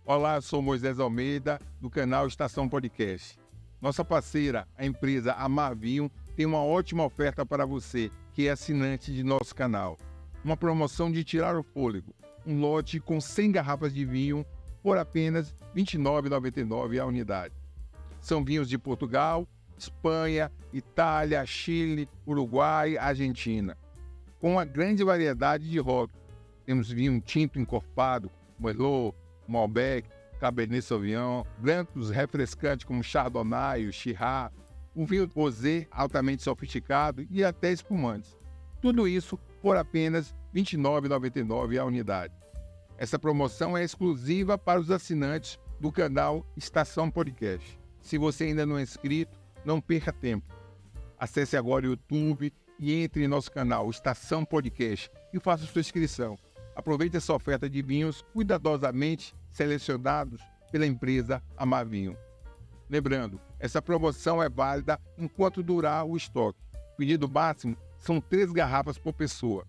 Olá, eu sou Moisés Almeida, do canal Estação Podcast. Nossa parceira, a empresa Amar Vinho, tem uma ótima oferta para você, que é assinante de nosso canal. Uma promoção de tirar o fôlego. Um lote com 100 garrafas de vinho por apenas R$ 29,99 a unidade. São vinhos de Portugal, Espanha, Itália, Chile, Uruguai, Argentina. Com uma grande variedade de rótulos. Temos vinho tinto encorpado, Merlot, Malbec, Cabernet Sauvignon, brancos refrescantes como Chardonnay, Shiraz, um vinho rosé altamente sofisticado e até espumantes. Tudo isso por apenas R$ 29,99 a unidade. Essa promoção é exclusiva para os assinantes do canal Estação Podcast. Se você ainda não é inscrito, não perca tempo. Acesse agora o YouTube e entre em nosso canal Estação Podcast e faça sua inscrição. Aproveite essa oferta de vinhos cuidadosamente selecionados pela empresa Amar Vinho. Lembrando, essa promoção é válida enquanto durar o estoque. O pedido máximo são 3 garrafas por pessoa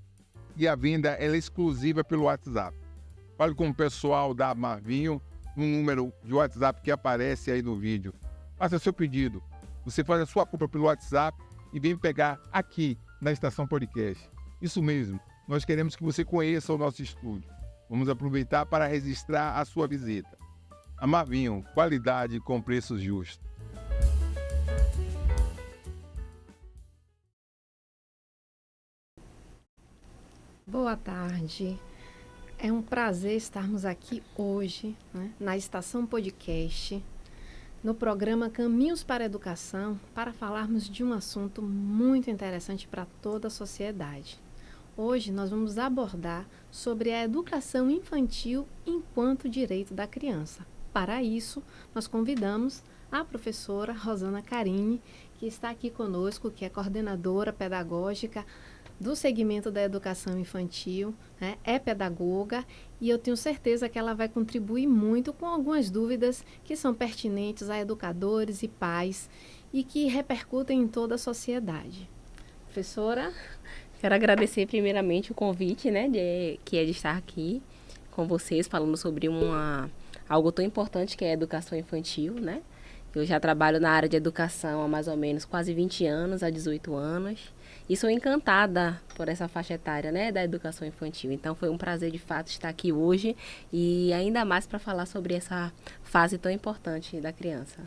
e a venda é exclusiva pelo WhatsApp. Fale com o pessoal da Amar Vinho no número de WhatsApp que aparece aí no vídeo. Faça seu pedido. Você faz a sua compra pelo WhatsApp e vem pegar aqui na Estação Podcast. Isso mesmo, nós queremos que você conheça o nosso estúdio. Vamos aproveitar para registrar a sua visita. Amar Vinho, qualidade com preços justos. Boa tarde. É um prazer estarmos aqui hoje, na Estação Podcast, no programa Caminhos para a Educação, para falarmos de um assunto muito interessante para toda a sociedade. Hoje nós vamos abordar sobre a educação infantil enquanto direito da criança. Para isso, nós convidamos a professora Rosana Carini, que está aqui conosco, que é coordenadora pedagógica do segmento da educação infantil, é pedagoga, e eu tenho certeza que ela vai contribuir muito com algumas dúvidas que são pertinentes a educadores e pais e que repercutem em toda a sociedade. Professora? Quero agradecer primeiramente o convite, que é de estar aqui com vocês, falando sobre algo tão importante que é a educação infantil, né? Eu já trabalho na área de educação há mais ou menos quase 20 anos, há 18 anos. E sou encantada por essa faixa etária, da educação infantil. Então, foi um prazer, de fato, estar aqui hoje e ainda mais para falar sobre essa fase tão importante da criança.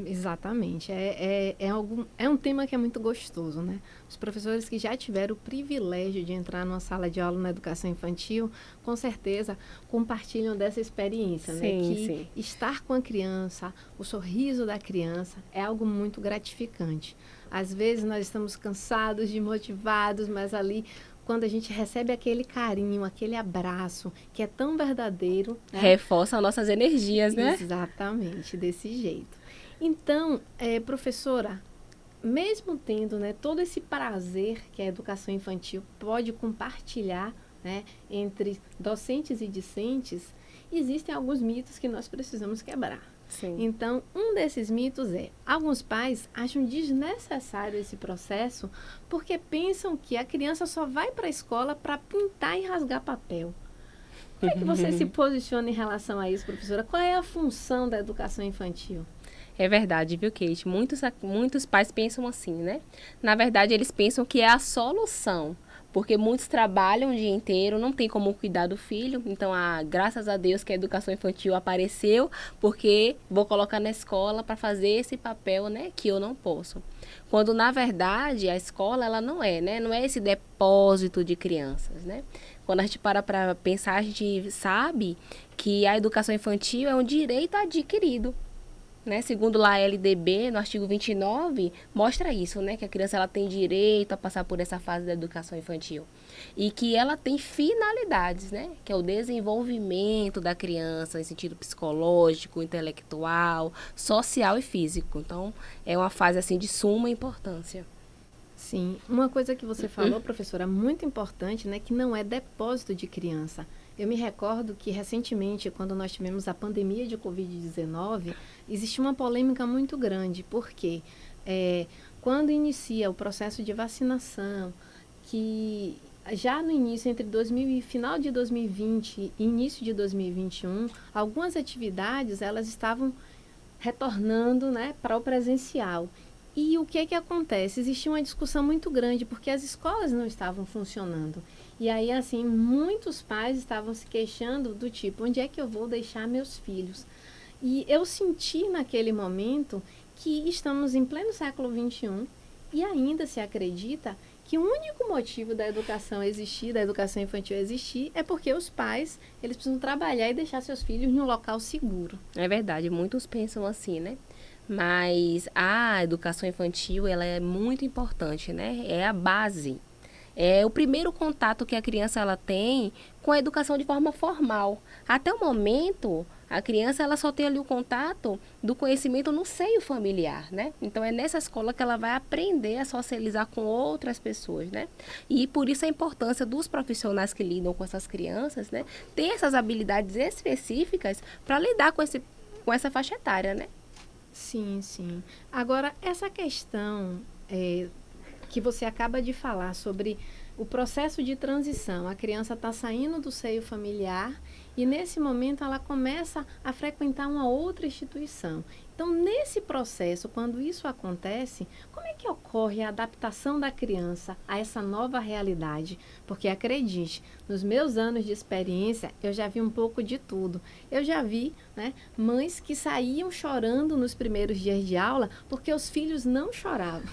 Exatamente. É um tema que é muito gostoso, né? Os professores que já tiveram o privilégio de entrar numa sala de aula na educação infantil, com certeza compartilham dessa experiência, Sim. Estar com a criança, o sorriso da criança é algo muito gratificante. Às vezes nós estamos cansados, desmotivados, mas ali, quando a gente recebe aquele carinho, aquele abraço, que é tão verdadeiro, reforça as nossas energias, né? Exatamente, desse jeito. Então, professora, mesmo tendo todo esse prazer que a educação infantil pode compartilhar entre docentes e discentes, existem alguns mitos que nós precisamos quebrar. Sim. Então, um desses mitos alguns pais acham desnecessário esse processo porque pensam que a criança só vai para a escola para pintar e rasgar papel. Como é que você se posiciona em relação a isso, professora? Qual é a função da educação infantil? É verdade, viu, Kate? Muitos pais pensam assim, né? Na verdade, eles pensam que é a solução, porque muitos trabalham o dia inteiro, não tem como cuidar do filho. Então, graças a Deus que a educação infantil apareceu, porque vou colocar na escola para fazer esse papel, que eu não posso. Quando, na verdade, a escola, ela não é, Não é esse depósito de crianças, Quando a gente para pensar, a gente sabe que a educação infantil é um direito adquirido. Segundo lá a LDB, no artigo 29, mostra isso, que a criança ela tem direito a passar por essa fase da educação infantil. E que ela tem finalidades, que é o desenvolvimento da criança em sentido psicológico, intelectual, social e físico. Então, é uma fase assim de suma importância. Sim, uma coisa que você falou, professora, muito importante, que não é depósito de criança. Eu me recordo que recentemente, quando nós tivemos a pandemia de Covid-19, existiu uma polêmica muito grande, porque quando inicia o processo de vacinação, que já no início, entre final de 2020 e início de 2021, algumas atividades elas estavam retornando, né, para o presencial. E o que acontece? Existia uma discussão muito grande, porque as escolas não estavam funcionando. E aí, assim, muitos pais estavam se queixando do tipo, onde é que eu vou deixar meus filhos? E eu senti naquele momento que estamos em pleno século XXI e ainda se acredita que o único motivo da educação existir, da educação infantil existir, é porque os pais, eles precisam trabalhar e deixar seus filhos em um local seguro. É verdade, muitos pensam assim, né? Mas a educação infantil, ela é muito importante, né? É a base. É o primeiro contato que a criança ela tem com a educação de forma formal. Até o momento, a criança ela só tem ali o contato do conhecimento no seio familiar, né? Então, é nessa escola que ela vai aprender a socializar com outras pessoas, né? E por isso a importância dos profissionais que lidam com essas crianças, né? Ter essas habilidades específicas para lidar com essa faixa etária, né? Sim, sim. Agora, essa questão que você acaba de falar sobre o processo de transição, a criança está saindo do seio familiar e nesse momento ela começa a frequentar uma outra instituição. Então, nesse processo, quando isso acontece, como é que ocorre a adaptação da criança a essa nova realidade? Porque, acredite, nos meus anos de experiência, eu já vi um pouco de tudo. Eu já vi, né, mães que saíam chorando nos primeiros dias de aula porque os filhos não choravam.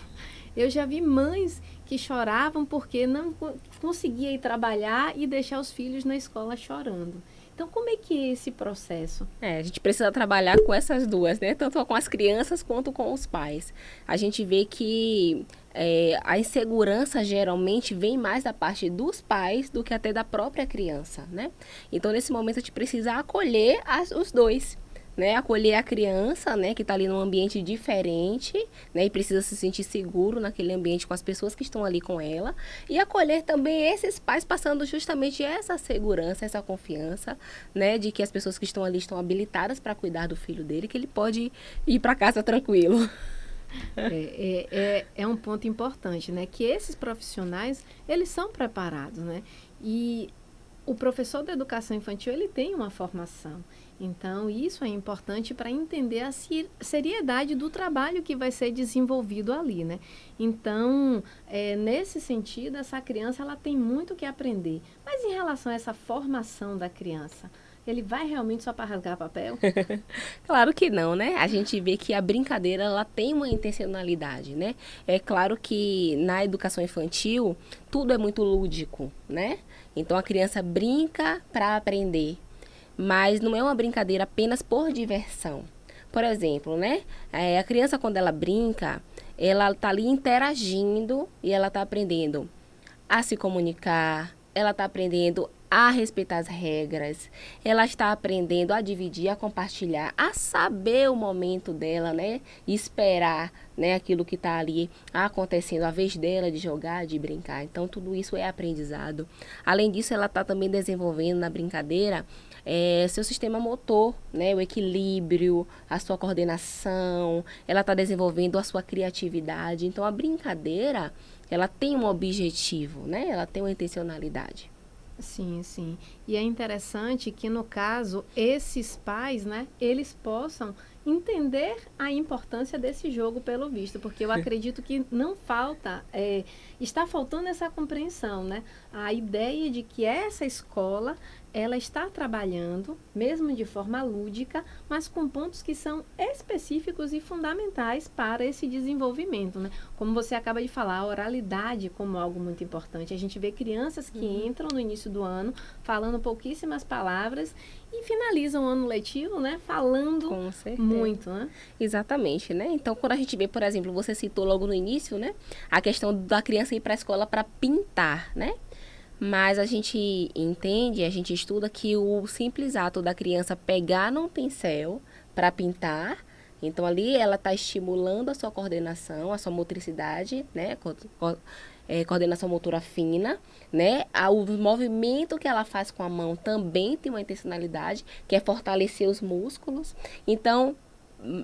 Eu já vi mães que choravam porque não conseguia ir trabalhar e deixar os filhos na escola chorando. Então, como é que é esse processo? A gente precisa trabalhar com essas duas, né? Tanto com as crianças quanto com os pais. A gente vê que a insegurança geralmente vem mais da parte dos pais do que até da própria criança, né? Então, nesse momento, a gente precisa acolher os dois. Né, acolher a criança, né, que está ali num ambiente diferente, né, e precisa se sentir seguro naquele ambiente com as pessoas que estão ali com ela, e acolher também esses pais passando justamente essa segurança, essa confiança, né, de que as pessoas que estão ali estão habilitadas para cuidar do filho dele, que ele pode ir para casa tranquilo. É um ponto importante, né, que esses profissionais, eles são preparados, né, e o professor da educação infantil, ele tem uma formação. Então, isso é importante para entender a seriedade do trabalho que vai ser desenvolvido ali, né? Então, nesse sentido, essa criança ela tem muito que aprender. Mas em relação a essa formação da criança, ele vai realmente só para rasgar papel? Claro que não, né? A gente vê que a brincadeira ela tem uma intencionalidade, né? É claro que na educação infantil tudo é muito lúdico, né? Então a criança brinca para aprender, mas não é uma brincadeira apenas por diversão. Por exemplo, né? A criança quando ela brinca, ela está ali interagindo e ela está aprendendo a se comunicar, ela está aprendendo a respeitar as regras, ela está aprendendo a dividir, a compartilhar, a saber o momento dela, né? E esperar, né, aquilo que está ali acontecendo, a vez dela de jogar, de brincar. Então, tudo isso é aprendizado. Além disso, ela está também desenvolvendo na brincadeira seu sistema motor, né? O equilíbrio, a sua coordenação, ela está desenvolvendo a sua criatividade. Então, a brincadeira, ela tem um objetivo, né? Ela tem uma intencionalidade. Sim, sim. E é interessante que, no caso, esses pais, né, eles possam entender a importância desse jogo pelo visto, porque eu acredito que não falta, está faltando essa compreensão, né? A ideia de que essa escola, ela está trabalhando, mesmo de forma lúdica, mas com pontos que são específicos e fundamentais para esse desenvolvimento, né? Como você acaba de falar, a oralidade como algo muito importante. A gente vê crianças que entram no início do ano falando pouquíssimas palavras e finalizam o ano letivo, né, falando muito, né? Exatamente, né? Então, quando a gente vê, por exemplo, você citou logo no início, né, a questão da criança ir para a escola para pintar, né? Mas a gente entende, a gente estuda que o simples ato da criança pegar num pincel para pintar, então ali ela está estimulando a sua coordenação, a sua motricidade, né? Coordenação motora fina, né? O movimento que ela faz com a mão também tem uma intencionalidade, que é fortalecer os músculos. Então,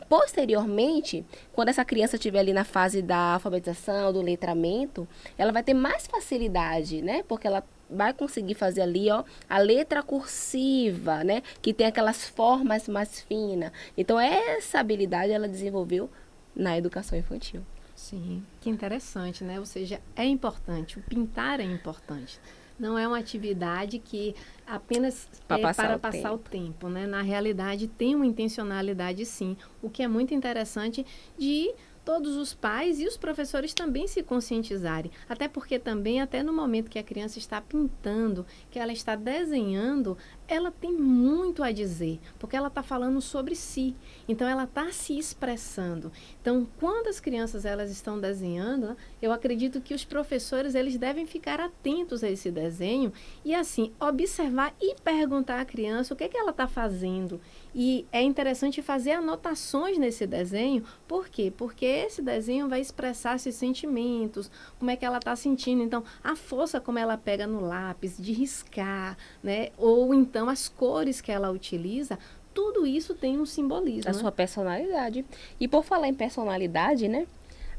posteriormente, quando essa criança estiver ali na fase da alfabetização, do letramento, ela vai ter mais facilidade, né? Porque ela vai conseguir fazer ali, ó, a letra cursiva, né? Que tem aquelas formas mais finas. Então, essa habilidade ela desenvolveu na educação infantil. Sim, que interessante, né? Ou seja, é importante, o pintar é importante. Não é uma atividade que apenas para passar o tempo, né? Na realidade, tem uma intencionalidade, sim. O que é muito interessante de todos os pais e os professores também se conscientizarem. Até porque também, até no momento que a criança está pintando, que ela está desenhando, ela tem muito a dizer, porque ela está falando sobre si. Então, ela está se expressando. Então, quando as crianças elas estão desenhando, eu acredito que os professores eles devem ficar atentos a esse desenho e, assim, observar e perguntar à criança o que ela está fazendo. E é interessante fazer anotações nesse desenho. Por quê? Porque esse desenho vai expressar esses sentimentos, como é que ela está sentindo. Então, a força como ela pega no lápis, de riscar, né? Ou então as cores que ela utiliza, tudo isso tem um simbolismo. A sua personalidade. E por falar em personalidade, né?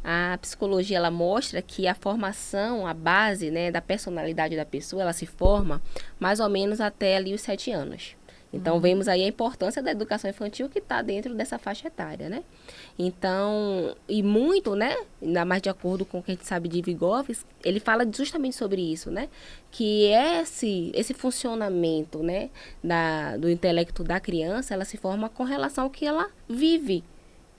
A psicologia, ela mostra que a formação, a base, né, da personalidade da pessoa, ela se forma mais ou menos até ali os 7 anos. Então, vemos aí a importância da educação infantil que está dentro dessa faixa etária, né? Então, e muito, né? Ainda mais de acordo com o que a gente sabe de Vygotsky, ele fala justamente sobre isso, né? Que esse funcionamento, né? Do intelecto da criança, ela se forma com relação ao que ela vive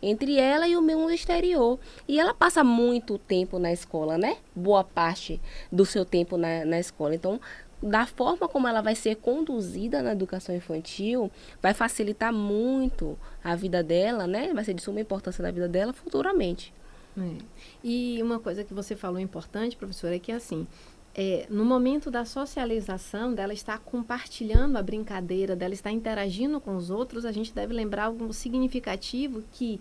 entre ela e o mundo exterior. E ela passa muito tempo na escola, né? Boa parte do seu tempo na escola. Então, da forma como ela vai ser conduzida na educação infantil, vai facilitar muito a vida dela, né? Vai ser de suma importância na vida dela futuramente. E uma coisa que você falou importante, professora, é que assim, no momento da socialização, dela estar compartilhando a brincadeira, dela estar interagindo com os outros, a gente deve lembrar algo significativo que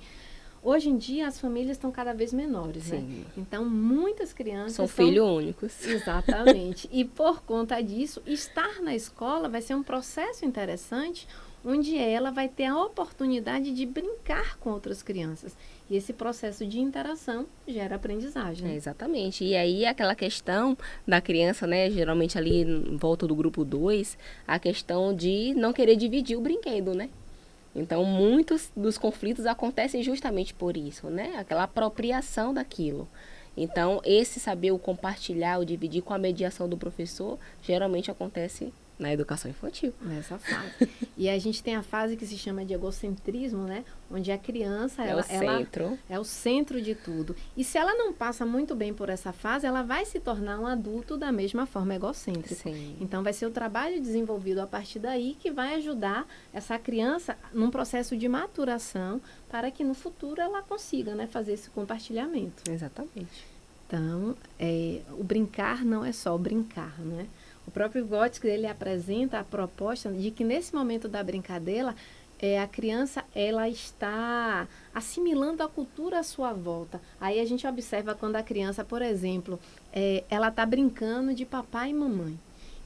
hoje em dia as famílias estão cada vez menores, Sim. né? Então, muitas crianças são filhos únicos. Exatamente. E por conta disso, estar na escola vai ser um processo interessante, onde ela vai ter a oportunidade de brincar com outras crianças. E esse processo de interação gera aprendizagem. Exatamente. E aí aquela questão da criança, né, geralmente ali em volta do grupo 2, a questão de não querer dividir o brinquedo, né? Então, muitos dos conflitos acontecem justamente por isso, né? Aquela apropriação daquilo. Então, esse saber o compartilhar, o dividir com a mediação do professor, geralmente acontece na educação infantil. Nessa fase. E a gente tem a fase que se chama de egocentrismo, né? Onde a criança, ela é o centro de tudo. E se ela não passa muito bem por essa fase, ela vai se tornar um adulto da mesma forma egocêntrico. Sim. Então, vai ser o trabalho desenvolvido a partir daí que vai ajudar essa criança num processo de maturação para que no futuro ela consiga, né, fazer esse compartilhamento. Exatamente. Então, o brincar não é só o brincar, né? O próprio Vygotsky, ele apresenta a proposta de que nesse momento da brincadeira, a criança ela está assimilando a cultura à sua volta. Aí a gente observa quando a criança, por exemplo, ela está brincando de papai e mamãe.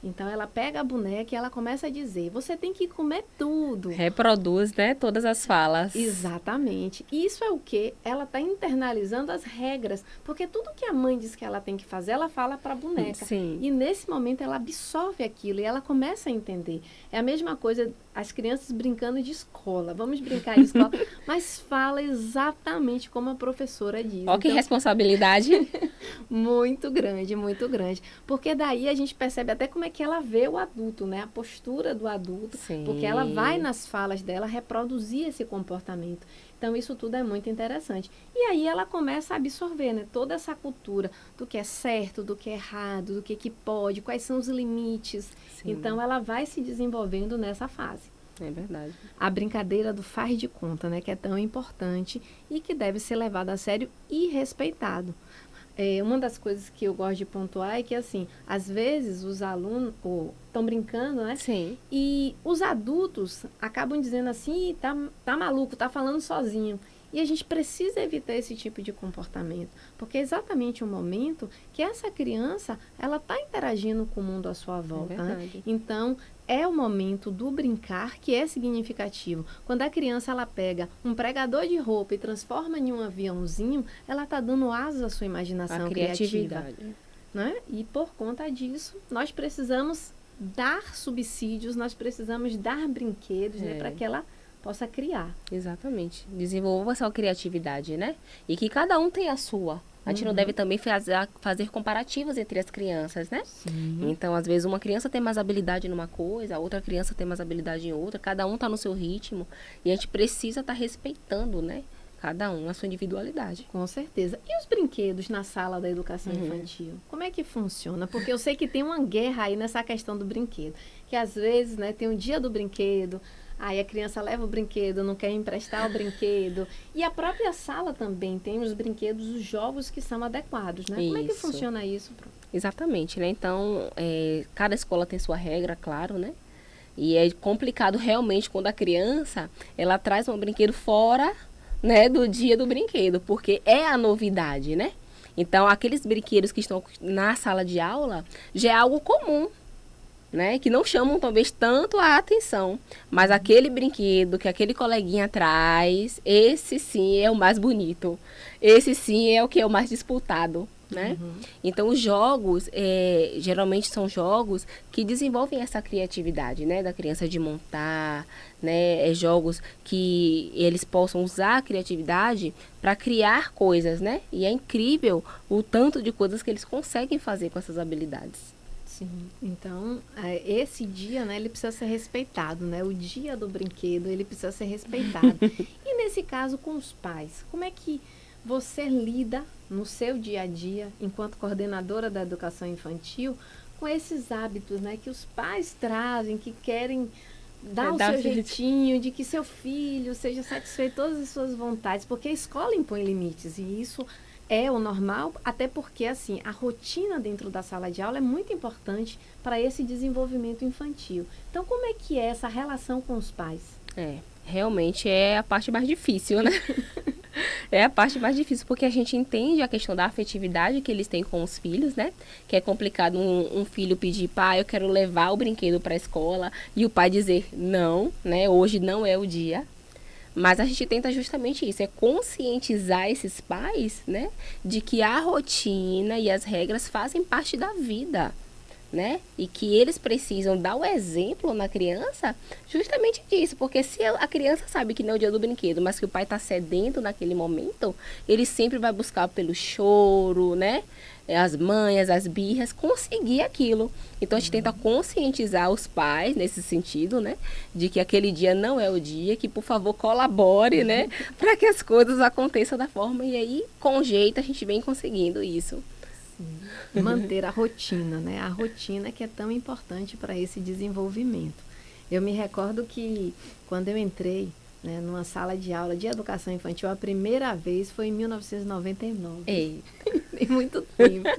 Então, ela pega a boneca e ela começa a dizer, você tem que comer tudo. Reproduz, né, todas as falas. Exatamente. Isso é o quê? Ela está internalizando as regras. Porque tudo que a mãe diz que ela tem que fazer, ela fala para a boneca. Sim. E nesse momento, ela absorve aquilo e ela começa a entender. É a mesma coisa, as crianças brincando de escola. Vamos brincar de escola, mas fala exatamente como a professora diz. Olha que responsabilidade. Muito grande, muito grande. Porque daí a gente percebe até como é que ela vê o adulto, né? A postura do adulto. Sim. Porque ela vai nas falas dela reproduzir esse comportamento. Então, isso tudo é muito interessante. E aí ela começa a absorver, né? Toda essa cultura do que é certo, do que é errado, do que pode, quais são os limites. Sim. Então, ela vai se desenvolvendo nessa fase. É verdade. A brincadeira do faz de conta, né? Que é tão importante e que deve ser levada a sério e respeitado. Uma das coisas que eu gosto de pontuar é que, assim, às vezes os alunos estão brincando, né? Sim. E os adultos acabam dizendo assim, tá maluco, tá falando sozinho. E a gente precisa evitar esse tipo de comportamento, porque é exatamente o momento que essa criança, ela está interagindo com o mundo à sua volta. É verdade. Né? Então, é o momento do brincar que é significativo. Quando a criança ela pega um pregador de roupa e transforma em um aviãozinho, ela está dando asas à sua imaginação criativa. Né? E por conta disso, nós precisamos dar subsídios, nós precisamos dar brinquedos, né, para que ela possa criar. Exatamente. Desenvolva a sua criatividade, né? E que cada um tem a sua. A gente não deve também fazer comparativos entre as crianças, né? Sim. Então, às vezes, uma criança tem mais habilidade numa coisa, a outra criança tem mais habilidade em outra, cada um está no seu ritmo. E a gente precisa estar respeitando, né? Cada um a sua individualidade. Com certeza. E os brinquedos na sala da educação infantil? Como é que funciona? Porque eu sei que tem uma guerra aí nessa questão do brinquedo. Que às vezes, né, tem o dia do brinquedo, aí a criança leva o brinquedo, não quer emprestar o brinquedo. E a própria sala também tem os brinquedos, os jogos que são adequados, né? Como é que funciona isso? Exatamente, né? Então, cada escola tem sua regra, claro, né? E é complicado realmente quando a criança, ela traz um brinquedo fora, né, do dia do brinquedo, porque é a novidade, né? Então, aqueles brinquedos que estão na sala de aula já é algo comum, né? Que não chamam talvez tanto a atenção, mas aquele brinquedo que aquele coleguinha traz, esse sim é o mais bonito, esse sim é o que é o mais disputado, né? Então os jogos geralmente são jogos que desenvolvem essa criatividade, né, da criança de montar, né, jogos que eles possam usar a criatividade para criar coisas, né? E é incrível o tanto de coisas que eles conseguem fazer com essas habilidades. Sim, então esse dia, né, ele precisa ser respeitado, né? O dia do brinquedo, ele precisa ser respeitado. E nesse caso com os pais, como é que você lida no seu dia a dia, enquanto coordenadora da educação infantil, com esses hábitos, né, que os pais trazem, que querem dar o seu jeitinho de que seu filho seja satisfeito todas as suas vontades, porque a escola impõe limites e isso é o normal, até porque assim, a rotina dentro da sala de aula é muito importante para esse desenvolvimento infantil. Então, como é que é essa relação com os pais? Realmente é a parte mais difícil, né? É a parte mais difícil, porque a gente entende a questão da afetividade que eles têm com os filhos, né? Que é complicado um filho pedir, pai, eu quero levar o brinquedo para a escola, e o pai dizer não, né? Hoje não é o dia. Mas a gente tenta justamente isso, é conscientizar esses pais, né? De que a rotina e as regras fazem parte da vida, né? E que eles precisam dar o exemplo na criança justamente disso, porque se a criança sabe que não é o dia do brinquedo, mas que o pai está sedento naquele momento, ele sempre vai buscar pelo choro, né? As manhas, as birras, conseguir aquilo. Então, a gente tenta conscientizar os pais nesse sentido, né? De que aquele dia não é o dia, que, por favor, colabore, né? Para que as coisas aconteçam da forma. E aí, com jeito, a gente vem conseguindo isso. Sim. Manter a rotina, né? A rotina que é tão importante para esse desenvolvimento. Eu me recordo que, quando eu entrei, né, numa sala de aula de educação infantil, a primeira vez foi em 1999. Tem muito tempo.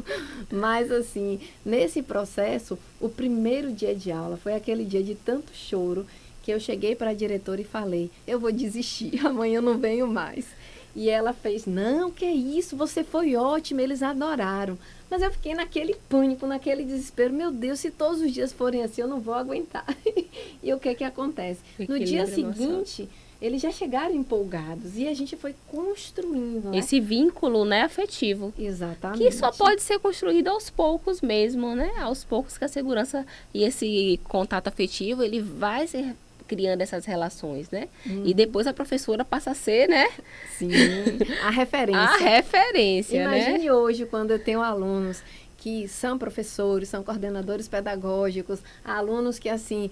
Mas, assim, nesse processo, o primeiro dia de aula foi aquele dia de tanto choro que eu cheguei para a diretora e falei, eu vou desistir, amanhã eu não venho mais. E ela fez, não, que isso, você foi ótima, eles adoraram. Mas eu fiquei naquele pânico, naquele desespero, meu Deus, se todos os dias forem assim, eu não vou aguentar. E o que acontece? No dia seguinte, eles já chegaram empolgados e a gente foi construindo, né? Esse vínculo, né, afetivo. Exatamente. Que só pode ser construído aos poucos mesmo, né? Aos poucos que a segurança e esse contato afetivo, ele vai ser criando essas relações, né? E depois a professora passa a ser, né? Sim, a referência. A referência, Imagine né? hoje, quando eu tenho alunos que são professores, são coordenadores pedagógicos, alunos que, assim,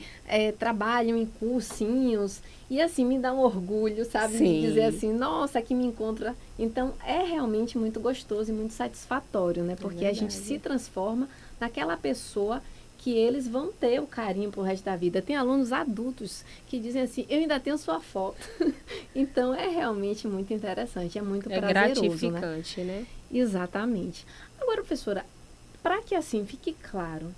trabalham em cursinhos, e, assim, me dá um orgulho, sabe? De dizer assim, nossa, aqui me encontra. Então, é realmente muito gostoso e muito satisfatório, né? Porque a gente se transforma naquela pessoa que eles vão ter o carinho pro resto da vida. Tem alunos adultos que dizem assim, eu ainda tenho sua foto. Então, é realmente muito interessante, é muito prazeroso, gratificante, né? Exatamente. Agora, professora, para que assim fique claro,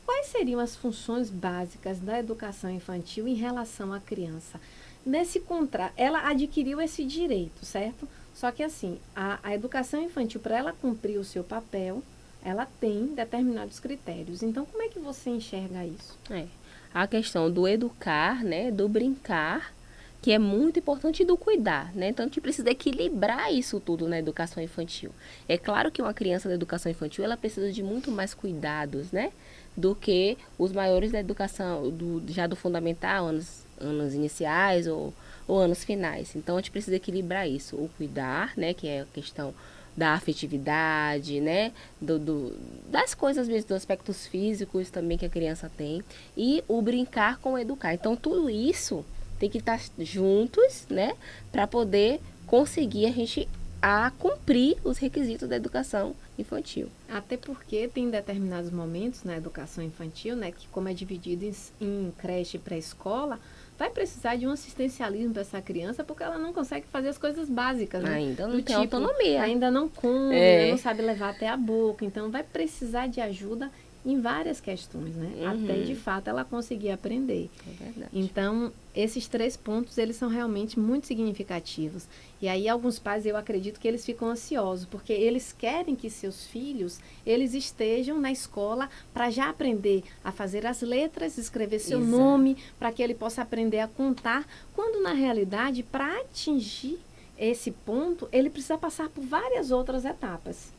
quais seriam as funções básicas da educação infantil em relação à criança? Nesse contrato, ela adquiriu esse direito, certo? Só que assim, a educação infantil, para ela cumprir o seu papel, ela tem determinados critérios. Então, como é que você enxerga isso? a questão do educar, né, do brincar, que é muito importante, e do cuidar, né? Então, a gente precisa equilibrar isso tudo na educação infantil. É claro que uma criança da educação infantil, ela precisa de muito mais cuidados, né? Do que os maiores da educação, já do fundamental, anos iniciais ou anos finais. Então, a gente precisa equilibrar isso. O cuidar, né? Que é a questão da afetividade, né? Das coisas mesmo, dos aspectos físicos também que a criança tem. E o brincar com o educar. Então, tudo isso tem que estar juntos, né, para poder conseguir a gente cumprir os requisitos da educação infantil. Até porque tem determinados momentos na educação infantil, né, que como é dividido em creche e pré-escola, vai precisar de um assistencialismo para essa criança, porque ela não consegue fazer as coisas básicas, né? Ainda não tem autonomia. Ainda não come, não sabe levar até a boca, então vai precisar de ajuda em várias questões, né? Até, de fato, ela conseguir aprender. É verdade. Então, esses 3 pontos, eles são realmente muito significativos. E aí, alguns pais, eu acredito que eles ficam ansiosos, porque eles querem que seus filhos, eles estejam na escola para já aprender a fazer as letras, escrever seu nome, para que ele possa aprender a contar, quando, na realidade, para atingir esse ponto, ele precisa passar por várias outras etapas.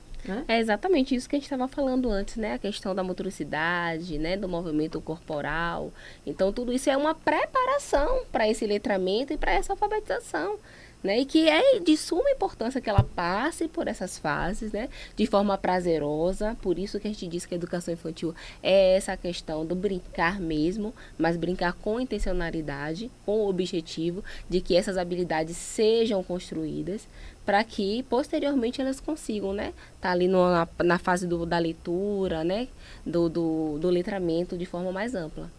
É exatamente isso que a gente estava falando antes, né? A questão da motoricidade, né? Do movimento corporal. Então, tudo isso é uma preparação para esse letramento e para essa alfabetização, né? E que é de suma importância que ela passe por essas fases, né? De forma prazerosa. Por isso que a gente diz que a educação infantil é essa questão do brincar mesmo, mas brincar com intencionalidade, com o objetivo de que essas habilidades sejam construídas, para que posteriormente elas consigam, né, tá ali na fase da leitura, né, do letramento de forma mais ampla.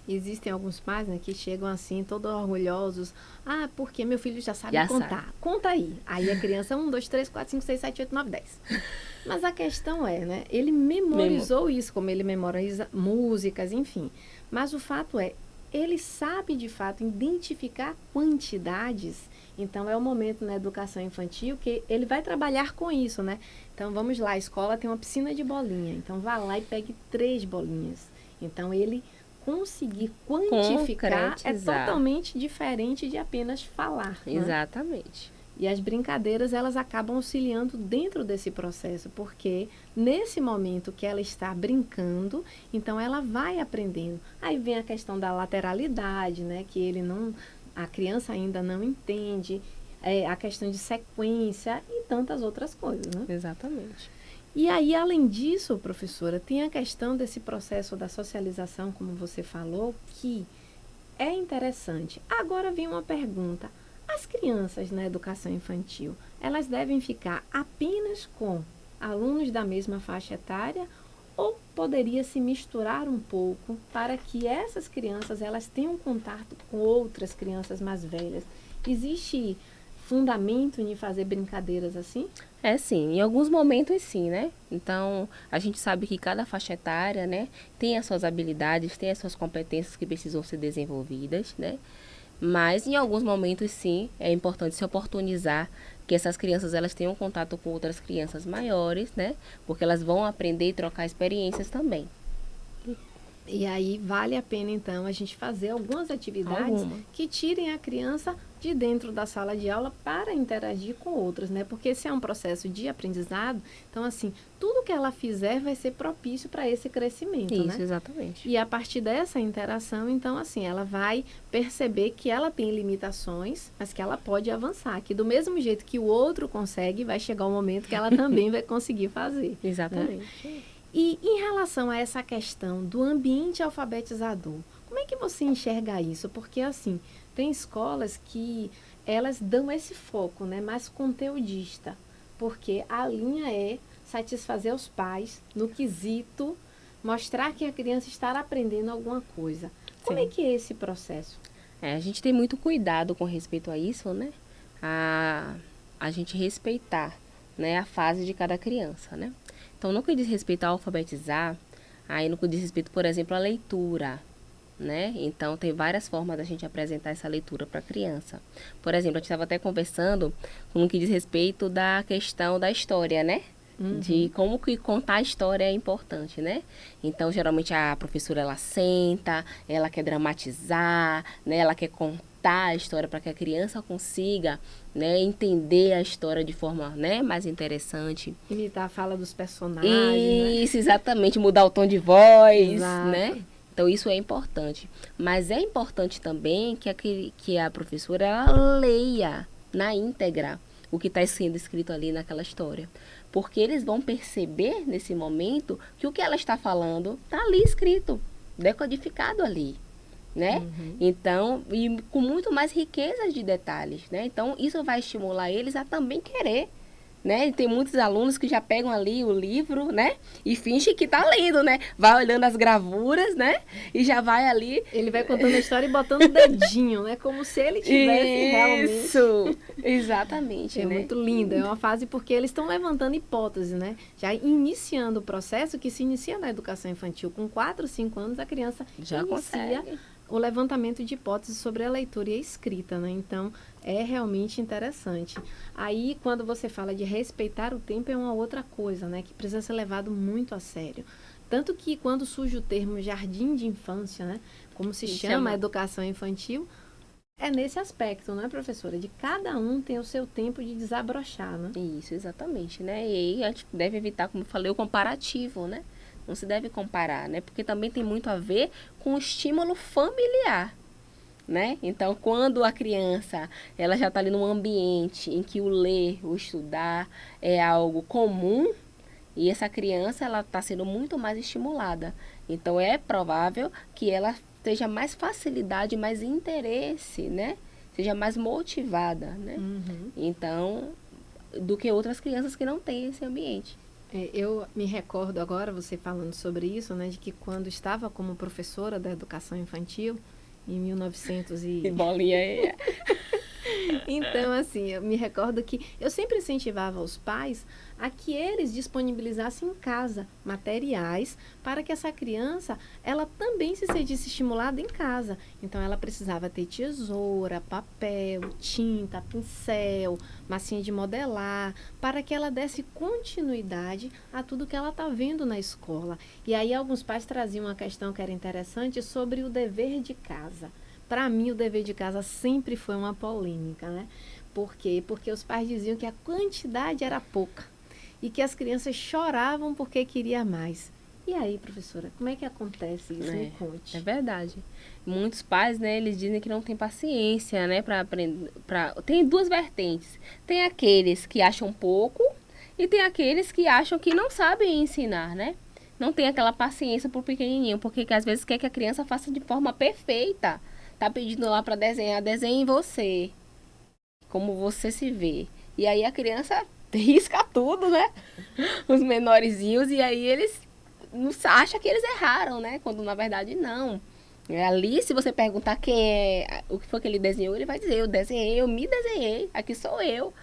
Existem alguns pais, né, que chegam assim, todos orgulhosos. Ah, porque meu filho já sabe contar. Sabe. Conta aí. Aí a criança, 1, 2, 3, 4, 5, 6, 7, 8, 9, 10. Mas a questão é, né, ele memorizou isso, como ele memoriza músicas, enfim. Mas o fato é, ele sabe de fato identificar quantidades. Então, é o momento na educação infantil que ele vai trabalhar com isso, né? Então, vamos lá, a escola tem uma piscina de bolinha. Então, vá lá e pegue 3 bolinhas. Então, ele conseguir quantificar é totalmente diferente de apenas falar. Exatamente. Né? E as brincadeiras, elas acabam auxiliando dentro desse processo, porque nesse momento que ela está brincando, então ela vai aprendendo. Aí vem a questão da lateralidade, né? Que a criança ainda não entende, a questão de sequência e tantas outras coisas, né? Exatamente. E aí, além disso, professora, tem a questão desse processo da socialização, como você falou, que é interessante. Agora vem uma pergunta. As crianças na educação infantil, elas devem ficar apenas com alunos da mesma faixa etária ou poderia se misturar um pouco para que essas crianças elas tenham contato com outras crianças mais velhas? Existe fundamento em fazer brincadeiras assim? Sim, em alguns momentos sim, né? Então, a gente sabe que cada faixa etária, né, tem as suas habilidades, tem as suas competências que precisam ser desenvolvidas, né? Mas em alguns momentos sim, é importante se oportunizar que essas crianças elas tenham contato com outras crianças maiores, né? Porque elas vão aprender e trocar experiências também. E aí vale a pena então a gente fazer algumas atividades que tirem a criança de dentro da sala de aula para interagir com outras, né? Porque esse é um processo de aprendizado, então assim, tudo que ela fizer vai ser propício para esse crescimento, né? Isso, exatamente. E a partir dessa interação, então assim, ela vai perceber que ela tem limitações, mas que ela pode avançar, que do mesmo jeito que o outro consegue, vai chegar um momento que ela também vai conseguir fazer. Exatamente. Né? E em relação a essa questão do ambiente alfabetizador, como é que você enxerga isso? Porque, assim, tem escolas que elas dão esse foco, né, mais conteudista, porque a linha é satisfazer os pais no quesito, mostrar que a criança está aprendendo alguma coisa. Como é que é esse processo? A gente tem muito cuidado com respeito a isso, né? A gente respeitar, né, a fase de cada criança, né? Então, no que diz respeito a alfabetizar, aí no que diz respeito, por exemplo, à leitura, né? Então, tem várias formas da gente apresentar essa leitura para a criança. Por exemplo, a gente estava até conversando no que diz respeito da questão da história, né? de como que contar a história é importante, né? Então, geralmente, a professora, ela senta, ela quer dramatizar, né? Ela quer contar a história para que a criança consiga, né, entender a história de forma, né, mais interessante. Imitar a fala dos personagens, Isso, exatamente, mudar o tom de voz, Exato. né? Então, isso é importante. Mas é importante também que a professora ela leia na íntegra o que está sendo escrito ali naquela história. Porque eles vão perceber, nesse momento, que o que ela está falando está ali escrito, decodificado ali, né? Então, e com muito mais riqueza de detalhes, né? Então, isso vai estimular eles a também querer, né? E tem muitos alunos que já pegam ali o livro, né? E fingem que tá lendo, né? Vai olhando as gravuras, né? E já vai ali... Ele vai contando a história e botando o dedinho, né? Como se ele tivesse realmente... Isso! Exatamente, É né? muito lindo, é uma fase porque eles estão levantando hipóteses, né? Já iniciando o processo que se inicia na educação infantil. Com 4, 5 anos, a criança Já inicia consegue. o levantamento de hipóteses sobre a leitura e a escrita, né? Então, é realmente interessante. Aí, quando você fala de respeitar o tempo, é uma outra coisa, né? Que precisa ser levado muito a sério. Tanto que, quando surge o termo jardim de infância, né? Como se chama a educação infantil, é nesse aspecto, né, professora? De cada um tem o seu tempo de desabrochar, né? Isso, exatamente, né? E aí a gente deve evitar, como eu falei, o comparativo, né? Não se deve comparar, né? Porque também tem muito a ver com o estímulo familiar, né? Então, quando a criança, ela já está ali num ambiente em que o ler, o estudar é algo comum, e essa criança, ela está sendo muito mais estimulada. Então, é provável que ela tenha mais facilidade, mais interesse, né? Seja mais motivada, né? Então, do que outras crianças que não têm esse ambiente. Eu me recordo agora, você falando sobre isso, né? De que quando estava como professora da educação infantil, em 1900 Que bolinha é? Então, assim, eu me recordo que eu sempre incentivava os pais a que eles disponibilizassem em casa materiais para que essa criança, ela também se sentisse estimulada em casa. Então, ela precisava ter tesoura, papel, tinta, pincel, massinha de modelar, para que ela desse continuidade a tudo que ela está vendo na escola. E aí, alguns pais traziam uma questão que era interessante sobre o dever de casa. Para mim, o dever de casa sempre foi uma polêmica, né? Por quê? Porque os pais diziam que a quantidade era pouca e que as crianças choravam porque queria mais. E aí, professora, como é que acontece isso? Me conte. É verdade. Muitos pais, né, eles dizem que não tem paciência, né, para aprender. Tem duas vertentes. Tem aqueles que acham pouco e tem aqueles que acham que não sabem ensinar, né? Não tem aquela paciência pro pequenininho, porque às vezes quer que a criança faça de forma perfeita. Tá pedindo lá para desenhar, desenhe você, como você se vê. E aí a criança risca tudo, né? Os menorzinhos, e aí eles acham que eles erraram, né? Quando na verdade não. Ali, se você perguntar quem é, o que foi que ele desenhou, ele vai dizer, eu desenhei, eu me desenhei, aqui sou eu,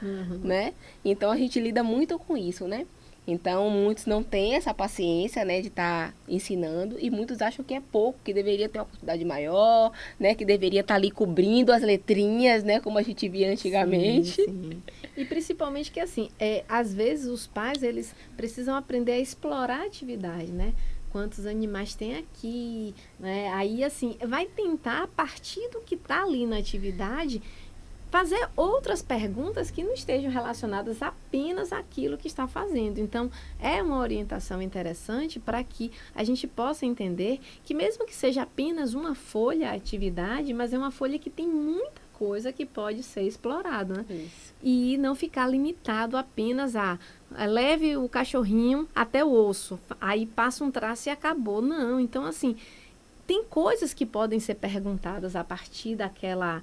né? Então a gente lida muito com isso, né? Então, muitos não têm essa paciência, né, de estar ensinando, e muitos acham que é pouco, que deveria ter uma oportunidade maior, né, que deveria estar ali cobrindo as letrinhas, né, como a gente via antigamente. Sim. E principalmente que, assim, às vezes os pais, eles precisam aprender a explorar a atividade, né? Quantos animais tem aqui, né? Aí, assim, vai tentar, a partir do que está ali na atividade, fazer outras perguntas que não estejam relacionadas apenas àquilo que está fazendo. Então, é uma orientação interessante para que a gente possa entender que mesmo que seja apenas uma folha a atividade, mas é uma folha que tem muita coisa que pode ser explorada, né? Isso. E não ficar limitado apenas a leve o cachorrinho até o osso, aí passa um traço e acabou. Não, então assim, tem coisas que podem ser perguntadas a partir daquela...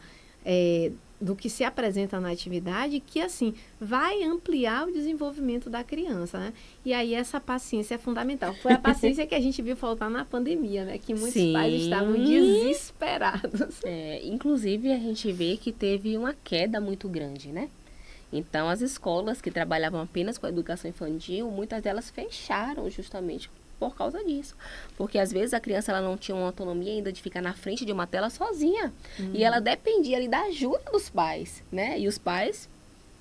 do que se apresenta na atividade, que assim, vai ampliar o desenvolvimento da criança, né? E aí essa paciência é fundamental. Foi a paciência que a gente viu faltar na pandemia, né? Que muitos pais estavam desesperados. Inclusive, a gente vê que teve uma queda muito grande, né? Então, as escolas que trabalhavam apenas com a educação infantil, muitas delas fecharam justamente por causa disso. Porque às vezes a criança ela não tinha uma autonomia ainda de ficar na frente de uma tela sozinha. E ela dependia ali da ajuda dos pais, né? E os pais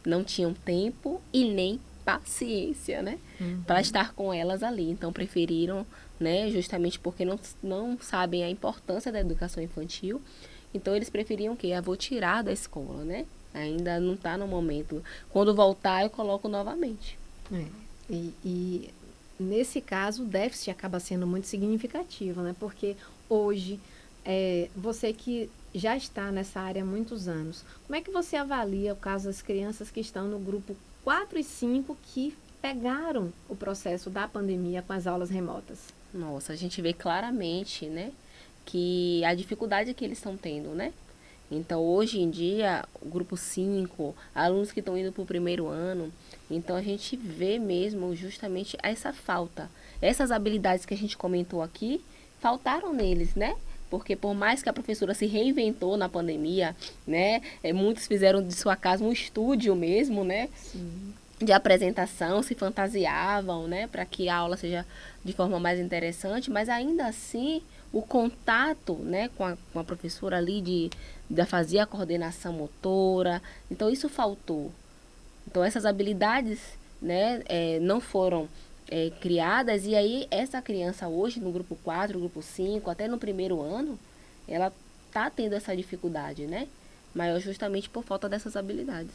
não tinham tempo e nem paciência, né? Para estar com elas ali. Então, preferiram, né? Justamente porque não sabem a importância da educação infantil. Então, eles preferiam o quê? Vou tirar da escola, né? Ainda não está no momento. Quando voltar, eu coloco novamente. E nesse caso, o déficit acaba sendo muito significativo, né? Porque hoje, você que já está nessa área há muitos anos, como é que você avalia o caso das crianças que estão no grupo 4 e 5 que pegaram o processo da pandemia com as aulas remotas? Nossa, a gente vê claramente, né, que a dificuldade que eles estão tendo, né? Então, hoje em dia, o grupo 5, alunos que estão indo para o primeiro ano, então a gente vê mesmo justamente essa falta. Essas habilidades que a gente comentou aqui, faltaram neles, né? Porque por mais que a professora se reinventou na pandemia, né? Muitos fizeram de sua casa um estúdio mesmo, né? Sim. De apresentação, se fantasiavam, né? Para que a aula seja de forma mais interessante, mas ainda assim o contato, né, com a professora ali de fazer a coordenação motora, então isso faltou. Então essas habilidades, né, não foram criadas, e aí essa criança hoje no grupo 4, grupo 5, até no primeiro ano, ela tá tendo essa dificuldade, né, maior justamente por falta dessas habilidades.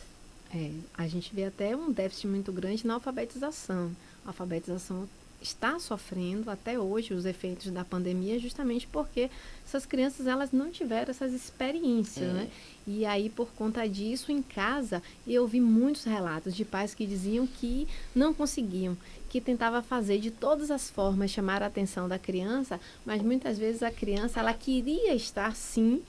A gente vê até um déficit muito grande na alfabetização. A alfabetização está sofrendo até hoje os efeitos da pandemia, justamente porque essas crianças elas não tiveram essas experiências, né? E aí, por conta disso, em casa, eu ouvi muitos relatos de pais que diziam que não conseguiam, que tentava fazer de todas as formas chamar a atenção da criança, mas muitas vezes a criança ela queria estar, sim,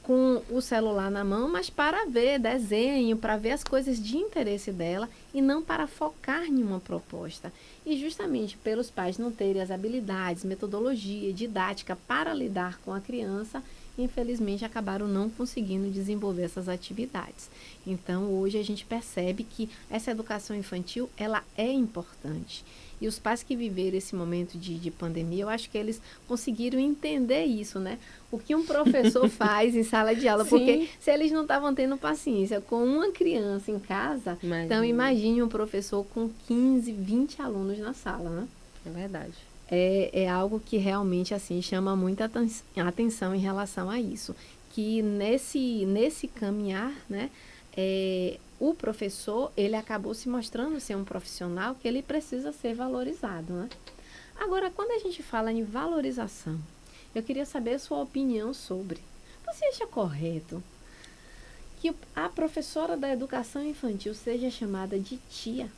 com o celular na mão, mas para ver desenho, para ver as coisas de interesse dela e não para focar em uma proposta. E justamente pelos pais não terem as habilidades, metodologia, didática para lidar com a criança, infelizmente acabaram não conseguindo desenvolver essas atividades. Então, hoje a gente percebe que essa educação infantil, ela é importante. E os pais que viveram esse momento de pandemia, eu acho que eles conseguiram entender isso, né? O que um professor faz em sala de aula. Sim. Porque se eles não estavam tendo paciência com uma criança em casa, então imagine um professor com 15, 20 alunos na sala, né? É verdade. É algo que realmente, assim, chama muita atenção em relação a isso. Que nesse caminhar, né? O professor, ele acabou se mostrando ser um profissional que ele precisa ser valorizado, né? Agora, quando a gente fala em valorização, eu queria saber a sua opinião sobre. Você acha correto que a professora da educação infantil seja chamada de tia?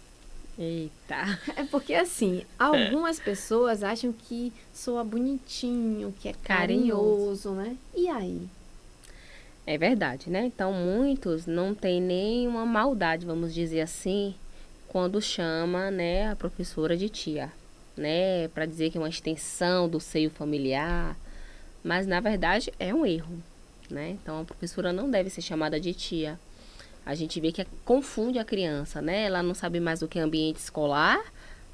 Eita! É porque, assim, algumas pessoas acham que soa bonitinho, que é carinhoso, né? E aí? É verdade, né? Então, muitos não têm nenhuma maldade, vamos dizer assim, quando chama, né, a professora de tia, né? Para dizer que é uma extensão do seio familiar, mas, na verdade, é um erro, né? Então, a professora não deve ser chamada de tia. A gente vê que confunde a criança, né? Ela não sabe mais do que é ambiente escolar,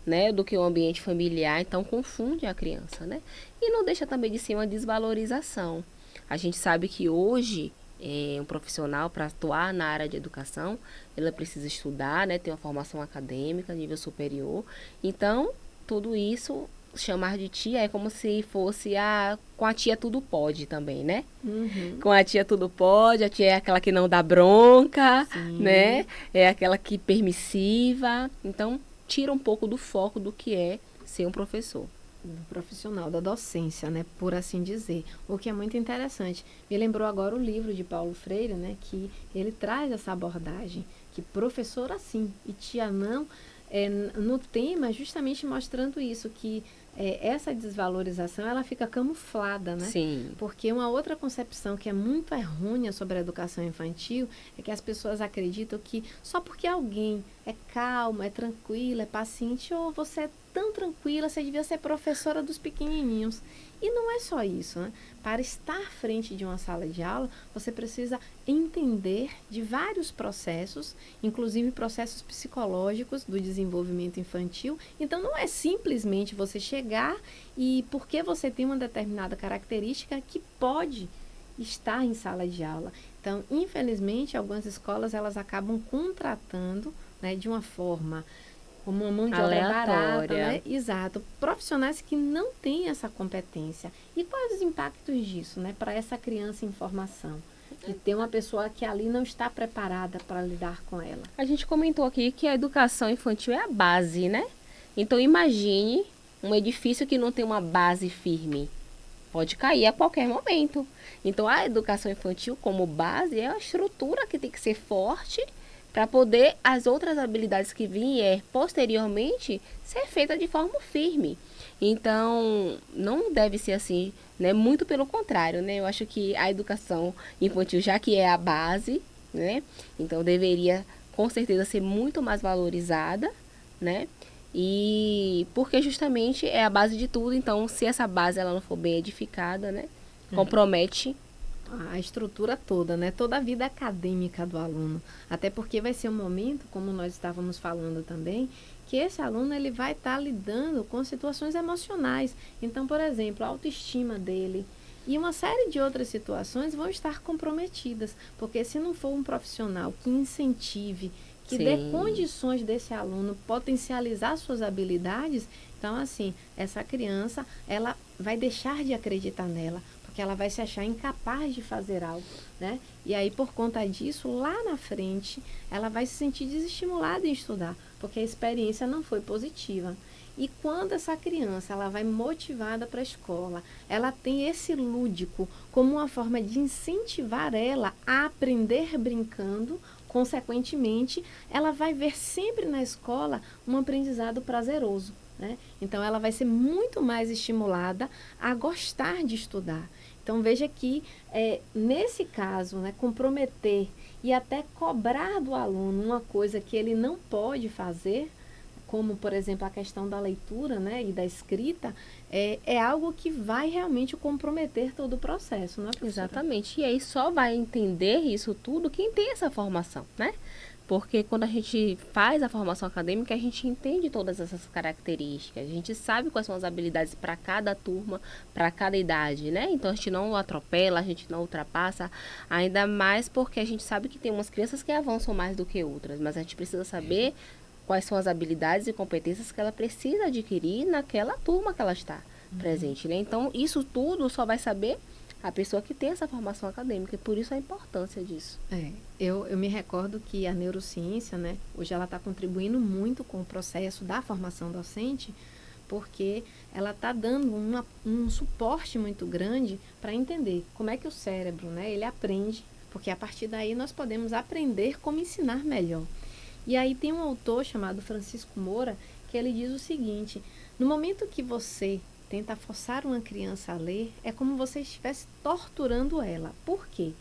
né? Do que o ambiente familiar, então confunde a criança, né? E não deixa também de ser uma desvalorização. A gente sabe que hoje um profissional para atuar na área de educação, ela precisa estudar, né, ter uma formação acadêmica, nível superior. Então, tudo isso, chamar de tia é como se fosse com a tia tudo pode também, né? Uhum. Com a tia tudo pode, a tia é aquela que não dá bronca, Sim. né? É aquela que permissiva. Então, tira um pouco do foco do que é ser um professor. Do profissional, da docência, né, por assim dizer, o que é muito interessante. Me lembrou agora o livro de Paulo Freire, né, que ele traz essa abordagem, que professora sim e tia não, no tema justamente mostrando isso, que essa desvalorização, ela fica camuflada, né? Sim. Porque uma outra concepção que é muito errônea sobre a educação infantil é que as pessoas acreditam que só porque alguém é calmo, é tranquilo, é paciente, ou você é tão tranquila, você devia ser professora dos pequenininhos. E não é só isso, né? Para estar à frente de uma sala de aula, você precisa entender de vários processos, inclusive processos psicológicos do desenvolvimento infantil. Então, não é simplesmente você chegar e, porque você tem uma determinada característica, que pode estar em sala de aula. Então, infelizmente, algumas escolas elas acabam contratando, né, de uma forma como uma mão de obra barata, aleatória. né? Exato. Profissionais que não têm essa competência. E quais os impactos disso, né, para essa criança em formação? De ter uma pessoa que ali não está preparada para lidar com ela. A gente comentou aqui que a educação infantil é a base, né? Então imagine um edifício que não tem uma base firme. Pode cair a qualquer momento. Então a educação infantil como base é a estrutura que tem que ser forte para poder as outras habilidades que vier posteriormente ser feita de forma firme. Então, não deve ser assim, né? Muito pelo contrário, né? Eu acho que a educação infantil, já que é a base, né? Então, deveria, com certeza, ser muito mais valorizada, né? E porque justamente é a base de tudo. Então, se essa base ela não for bem edificada, né? Compromete A estrutura toda, né? Toda a vida acadêmica do aluno. Até porque vai ser um momento, como nós estávamos falando também, que esse aluno ele vai estar lidando com situações emocionais. Então, por exemplo, a autoestima dele e uma série de outras situações vão estar comprometidas. Porque se não for um profissional que incentive, que dê Sim. condições desse aluno potencializar suas habilidades, então, assim, essa criança, ela vai deixar de acreditar nela, porque ela vai se achar incapaz de fazer algo, né? E aí, por conta disso, lá na frente, ela vai se sentir desestimulada em estudar, porque a experiência não foi positiva. E quando essa criança ela vai motivada para a escola, ela tem esse lúdico como uma forma de incentivar ela a aprender brincando, consequentemente, ela vai ver sempre na escola um aprendizado prazeroso, né? Então, ela vai ser muito mais estimulada a gostar de estudar. Então, veja que, nesse caso, né, comprometer e até cobrar do aluno uma coisa que ele não pode fazer, como, por exemplo, a questão da leitura, né, e da escrita, é algo que vai realmente comprometer todo o processo, não é, professora? exatamente. E aí só vai entender isso tudo quem tem essa formação, né? Porque quando a gente faz a formação acadêmica, a gente entende todas essas características, a gente sabe quais são as habilidades para cada turma, para cada idade, né? Então a gente não atropela, a gente não ultrapassa, ainda mais porque a gente sabe que tem umas crianças que avançam mais do que outras, mas a gente precisa saber quais são as habilidades e competências que ela precisa adquirir naquela turma que ela está presente, né? Então isso tudo só vai saber a pessoa que tem essa formação acadêmica, e por isso a importância disso. Eu me recordo que a neurociência, né, hoje ela está contribuindo muito com o processo da formação docente, porque ela está dando um suporte muito grande para entender como é que o cérebro, né, ele aprende, porque a partir daí nós podemos aprender como ensinar melhor. E aí tem um autor chamado Francisco Moura, que ele diz o seguinte: no momento que você tenta forçar uma criança a ler, é como você estivesse torturando ela. Por quê?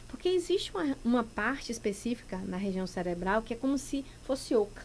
Porque existe uma parte específica na região cerebral que é como se fosse oca.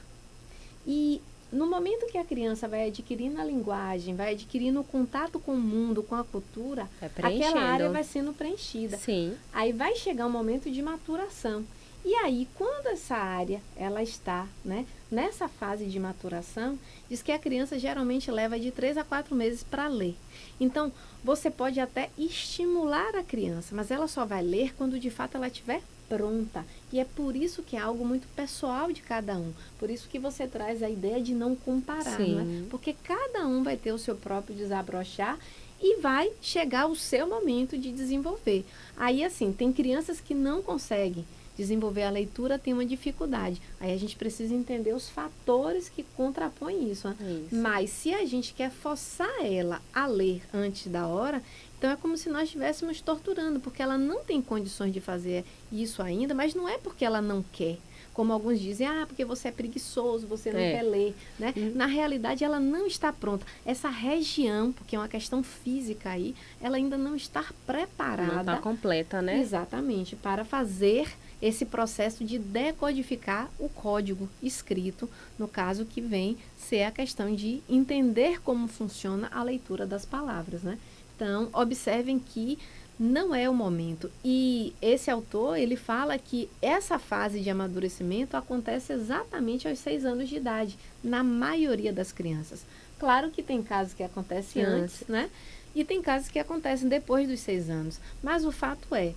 E no momento que a criança vai adquirindo a linguagem, vai adquirindo o contato com o mundo, com a cultura, aquela área vai sendo preenchida. Sim. Aí vai chegar um momento de maturação. E aí, quando essa área ela está, né, nessa fase de maturação, diz que a criança geralmente leva de 3 a 4 meses para ler. Então, você pode até estimular a criança, mas ela só vai ler quando de fato ela estiver pronta. E é por isso que é algo muito pessoal de cada um. Por isso que você traz a ideia de não comparar, Sim. né? Porque cada um vai ter o seu próprio desabrochar e vai chegar o seu momento de desenvolver. Aí, assim, tem crianças que não conseguem desenvolver a leitura, tem uma dificuldade. Aí a gente precisa entender os fatores que contrapõem isso, né? Isso. Mas se a gente quer forçar ela a ler antes da hora, então é como se nós estivéssemos torturando, porque ela não tem condições de fazer isso ainda, mas não é porque ela não quer. Como alguns dizem, porque você é preguiçoso, você não quer ler, né? Na realidade, ela não está pronta. Essa região, porque é uma questão física aí, ela ainda não está preparada. Não está completa, né? Exatamente, para fazer esse processo de decodificar o código escrito, no caso que vem ser a questão de entender como funciona a leitura das palavras, né? Então, observem que não é o momento. E esse autor, ele fala que essa fase de amadurecimento acontece exatamente aos 6 anos de idade, na maioria das crianças. Claro que tem casos que acontecem antes, né? E tem casos que acontecem depois dos 6 anos. Mas o fato é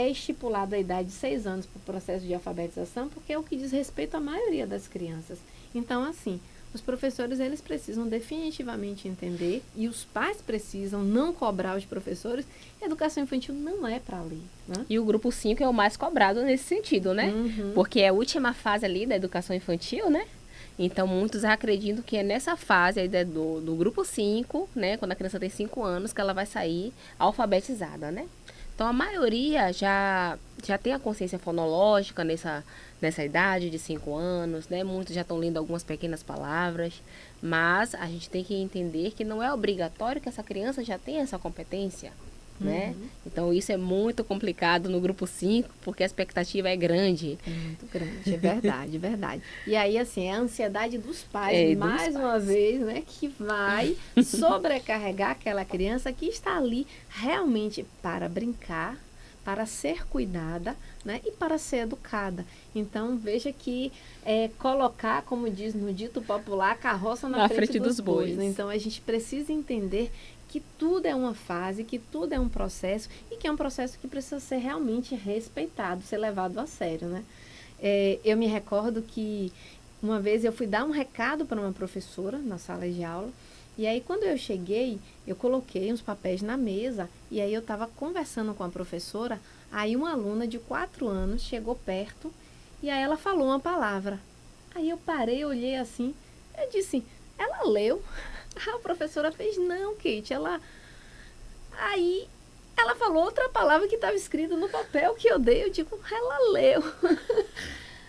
estipulada a idade de 6 anos para o processo de alfabetização, porque é o que diz respeito à maioria das crianças. Então, assim, os professores, eles precisam definitivamente entender, e os pais precisam não cobrar os professores. Educação infantil não é para ler, né? E o grupo 5 é o mais cobrado nesse sentido, né? Porque é a última fase ali da educação infantil, né? Então, muitos acreditam que é nessa fase aí do grupo 5, né? Quando a criança tem 5 anos, que ela vai sair alfabetizada, né? Então, a maioria já tem a consciência fonológica nessa idade de 5 anos, né? Muitos já estão lendo algumas pequenas palavras, mas a gente tem que entender que não é obrigatório que essa criança já tenha essa competência, né? Então, isso é muito complicado no grupo 5, porque a expectativa é grande. É muito grande, é verdade, é verdade. E aí, assim, é a ansiedade dos pais, mais uma vez, né, que vai sobrecarregar aquela criança que está ali realmente para brincar, para ser cuidada, né, e para ser educada. Então, veja que colocar, como diz no dito popular, a carroça na frente dos bois. Né? Então, a gente precisa entender que tudo é uma fase, que tudo é um processo, e que é um processo que precisa ser realmente respeitado, ser levado a sério, né? Eu me recordo que uma vez eu fui dar um recado para uma professora na sala de aula, e aí quando eu cheguei, eu coloquei uns papéis na mesa, e aí eu estava conversando com a professora, aí uma aluna de 4 anos chegou perto, e aí ela falou uma palavra. Aí eu parei, olhei assim, eu disse, ela leu? A professora fez, não, Kate, Aí ela falou outra palavra que estava escrita no papel que eu dei, eu digo, ela leu.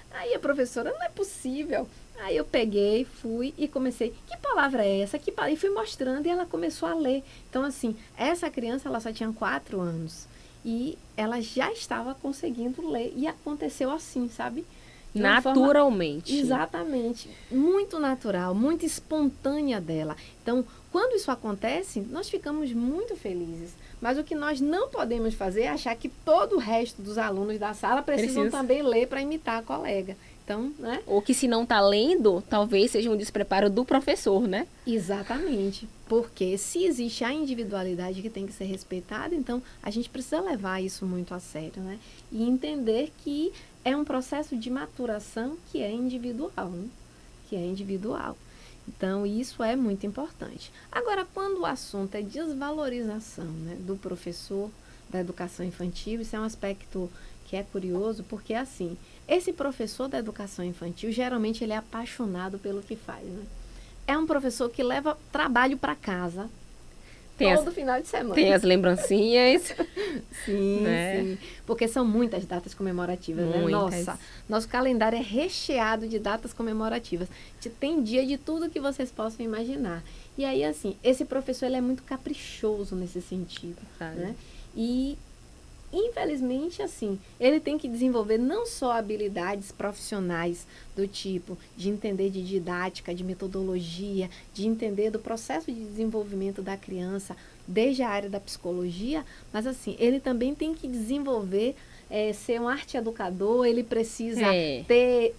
Aí a professora, não é possível. Aí eu peguei, fui e comecei, que palavra é essa? E fui mostrando e ela começou a ler. Então, assim, essa criança, ela só tinha 4 anos. E ela já estava conseguindo ler. E aconteceu assim, sabe? Naturalmente. Exatamente. Muito natural, muito espontânea dela. Então, quando isso acontece, nós ficamos muito felizes. Mas o que nós não podemos fazer é achar que todo o resto dos alunos da sala precisam também ler para imitar a colega. Então, né? Ou que se não está lendo, talvez seja um despreparo do professor, né? Exatamente. Porque se existe a individualidade que tem que ser respeitada, então a gente precisa levar isso muito a sério, né? E entender que é um processo de maturação que é individual, né? Que é individual. Então, isso é muito importante. Agora, quando o assunto é desvalorização, né, do professor da educação infantil, isso é um aspecto que é curioso, porque, assim, esse professor da educação infantil, geralmente, ele é apaixonado pelo que faz, né? É um professor que leva trabalho para casa todo final de semana. Tem as lembrancinhas. Sim, né? Sim. Porque são muitas datas comemorativas, né? Nossa, nosso calendário é recheado de datas comemorativas. Tem dia de tudo que vocês possam imaginar. E aí, assim, esse professor, ele é muito caprichoso nesse sentido, né? E, infelizmente, assim, ele tem que desenvolver não só habilidades profissionais do tipo de entender de didática, de metodologia, de entender do processo de desenvolvimento da criança desde a área da psicologia, mas assim, ele também tem que desenvolver, ser um arte educador, ele precisa ter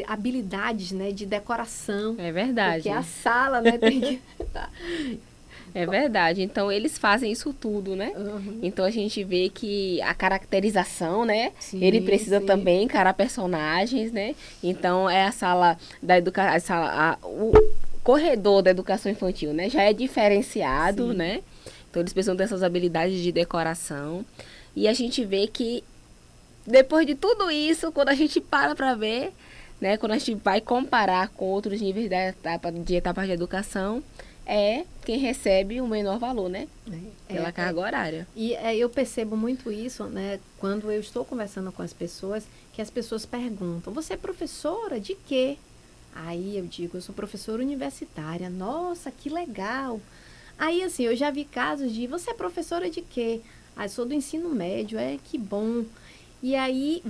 habilidades, né, de decoração. É verdade. Porque a sala, né, tem que... É verdade. Então, eles fazem isso tudo, né? Então, a gente vê que a caracterização, né? Sim, ele precisa também encarar personagens, né? Então, é a sala da educação... O corredor da educação infantil, né? Já é diferenciado, né? Então, eles precisam dessas habilidades de decoração. E a gente vê que, depois de tudo isso, quando a gente para ver, né? Quando a gente vai comparar com outros níveis de etapas de educação... é quem recebe o menor valor, né? Pela carga horária. E eu percebo muito isso, né? Quando eu estou conversando com as pessoas, que as pessoas perguntam, você é professora de quê? Aí eu digo, eu sou professora universitária. Nossa, que legal! Aí, assim, eu já vi casos de, você é professora de quê? Ah, eu sou do ensino médio, que bom. E aí,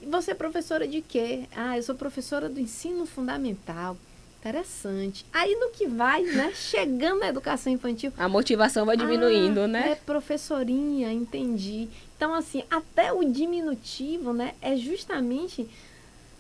você é professora de quê? Ah, eu sou professora do ensino fundamental. Interessante. Aí no que vai, né? Chegando na educação infantil... a motivação vai diminuindo, né? Professorinha, entendi. Então, assim, até o diminutivo, né? É justamente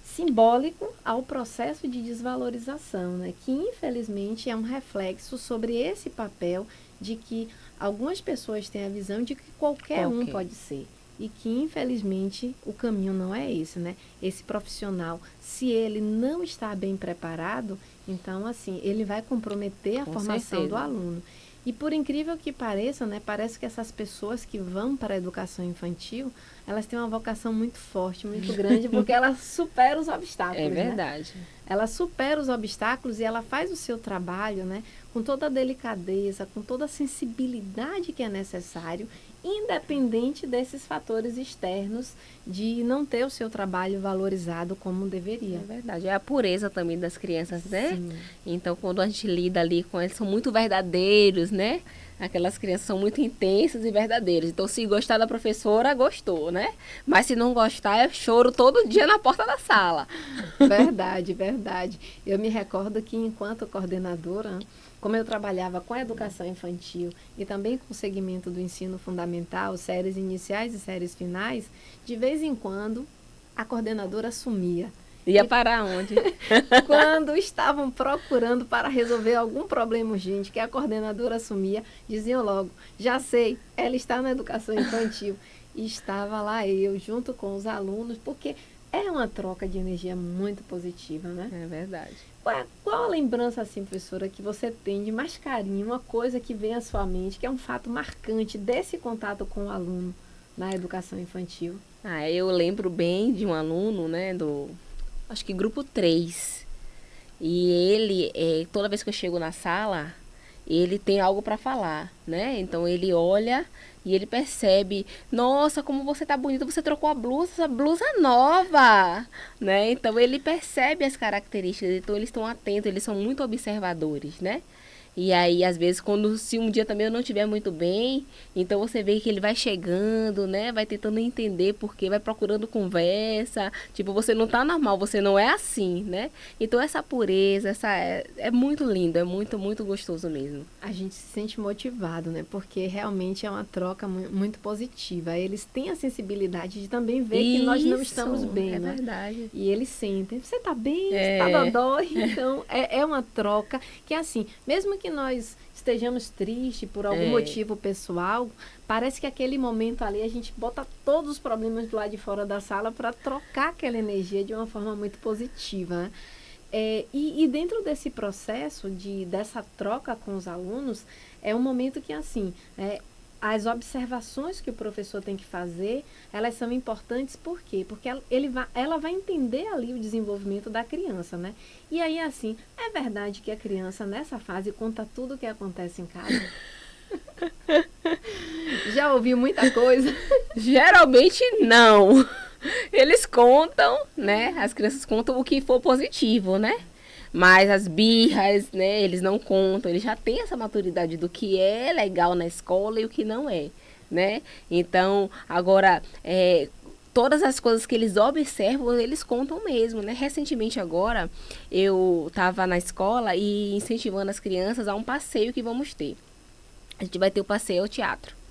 simbólico ao processo de desvalorização, né? Que, infelizmente, é um reflexo sobre esse papel de que algumas pessoas têm a visão de que qualquer um pode ser. e que, infelizmente, o caminho não é esse, né? Esse profissional, se ele não está bem preparado, então, assim, ele vai comprometer a formação do aluno. E por incrível que pareça, né, parece que essas pessoas que vão para a educação infantil, elas têm uma vocação muito forte, muito grande, porque elas superam os obstáculos. É verdade. Né? Ela supera os obstáculos e ela faz o seu trabalho, né, com toda a delicadeza, com toda a sensibilidade que é necessário, independente desses fatores externos de não ter o seu trabalho valorizado como deveria. É verdade. É a pureza também das crianças, né? Sim. Então, quando a gente lida ali com eles, são muito verdadeiros, né? Aquelas crianças são muito intensas e verdadeiras. Então, se gostar da professora, gostou, né? Mas se não gostar, é choro todo dia na porta da sala. Verdade, verdade. Eu me recordo que, enquanto coordenadora, como eu trabalhava com a educação infantil e também com o segmento do ensino fundamental, séries iniciais e séries finais, de vez em quando a coordenadora sumia. Ia parar onde? Quando estavam procurando para resolver algum problema urgente, que a coordenadora assumia, diziam logo, já sei, ela está na educação infantil. E estava lá eu, junto com os alunos, porque é uma troca de energia muito positiva, né? É verdade. Qual a lembrança, assim, professora, que você tem de mais carinho, uma coisa que vem à sua mente, que é um fato marcante desse contato com o aluno na educação infantil? Eu lembro bem de um aluno, né, acho que grupo 3. E ele, toda vez que eu chego na sala, ele tem algo para falar, né? Então ele olha e ele percebe, nossa, como você tá bonita, você trocou a blusa, essa blusa nova, né? Então ele percebe as características, então eles estão atentos, eles são muito observadores, né? E aí, às vezes, se um dia também eu não estiver muito bem, então você vê que ele vai chegando, né? Vai tentando entender porque vai procurando conversa. Tipo, você não tá normal, você não é assim, né? Então, essa pureza, é muito lindo, é muito, muito gostoso mesmo. A gente se sente motivado, né? Porque realmente é uma troca muito positiva. Eles têm a sensibilidade de também ver que nós não estamos bem, né? É verdade. E eles sentem, você tá bem, você tá dodói. Então, é uma troca que, assim, mesmo que nós estejamos tristes por algum motivo pessoal, parece que aquele momento ali a gente bota todos os problemas do lado de fora da sala para trocar aquela energia de uma forma muito positiva, né? E dentro desse processo dessa troca com os alunos, é um momento que, assim, as observações que o professor tem que fazer, elas são importantes, por quê? Porque ela vai entender ali o desenvolvimento da criança, né? E aí, assim, é verdade que a criança, nessa fase, conta tudo o que acontece em casa? Já ouviu muita coisa? Geralmente, não. Eles contam, né? As crianças contam o que for positivo, né? Mas as birras, né, eles não contam, eles já têm essa maturidade do que é legal na escola e o que não é, né? Então, agora, todas as coisas que eles observam, eles contam mesmo, né? Recentemente agora, eu estava na escola e incentivando as crianças a um passeio que vamos ter. A gente vai ter o passeio ao teatro.